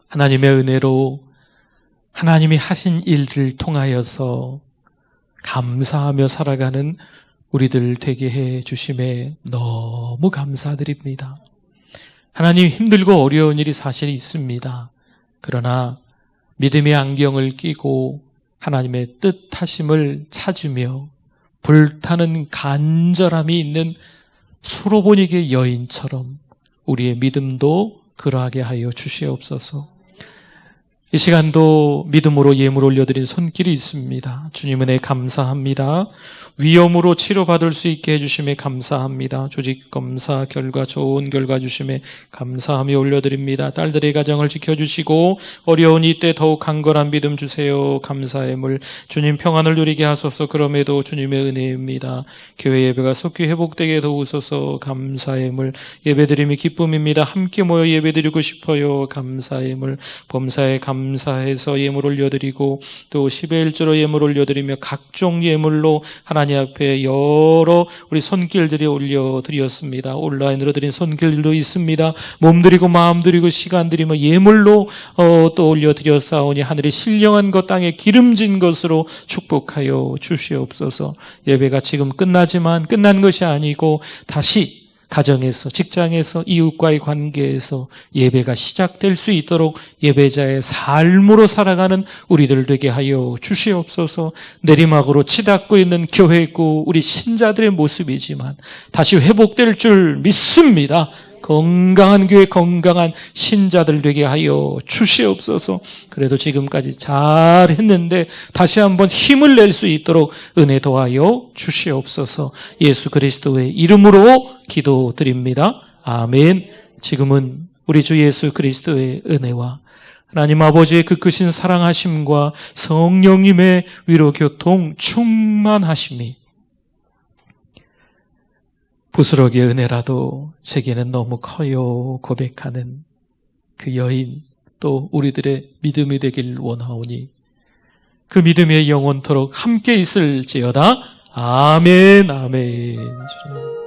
하나님의 은혜로 하나님이 하신 일을 통하여서 감사하며 살아가는 우리들 되게 해 주심에 너무 감사드립니다. 하나님 힘들고 어려운 일이 사실 있습니다. 그러나 믿음의 안경을 끼고 하나님의 뜻하심을 찾으며 불타는 간절함이 있는 수로보니게 여인처럼 우리의 믿음도 그러하게 하여 주시옵소서. 이 시간도 믿음으로 예물 올려드린 손길이 있습니다. 주님 은혜 감사합니다. 위험으로 치료받을 수 있게 해주심에 감사합니다. 조직검사 결과 좋은 결과 주심에 감사하며 올려드립니다. 딸들의 가정을 지켜주시고 어려운 이때 더욱 강건한 믿음 주세요. 감사의 물 주님 평안을 누리게 하소서. 그럼에도 주님의 은혜입니다. 교회 예배가 속히 회복되게 도우소서. 감사의 물 예배드림이 기쁨입니다. 함께 모여 예배드리고 싶어요. 감사의 물 범사에 감사해서 예물 올려드리고 또 10의 1조로 예물 올려드리며 각종 예물로 하나님 앞에 여러 우리 손길들이 올려드렸습니다. 온라인으로 드린 손길도 있습니다. 몸드리고 마음드리고 시간드리며 예물로 또 올려드렸사오니 하늘의 신령한 것 땅에 기름진 것으로 축복하여 주시옵소서. 예배가 지금 끝나지만 끝난 것이 아니고 다시 가정에서 직장에서 이웃과의 관계에서 예배가 시작될 수 있도록 예배자의 삶으로 살아가는 우리들 되게 하여 주시옵소서. 내리막으로 치닫고 있는 교회고 우리 신자들의 모습이지만 다시 회복될 줄 믿습니다. 건강한 교회, 건강한 신자들 되게 하여 주시옵소서. 그래도 지금까지 잘했는데 다시 한번 힘을 낼 수 있도록 은혜 도하여 주시옵소서. 예수 그리스도의 이름으로 기도드립니다. 아멘. 지금은 우리 주 예수 그리스도의 은혜와 하나님 아버지의 그 크신 사랑하심과 성령님의 위로 교통 충만하심이 부스러기의 은혜라도 제게는 너무 커요 고백하는 그 여인 또 우리들의 믿음이 되길 원하오니 그 믿음의 영원토록 함께 있을지어다. 아멘. 아멘. 주님.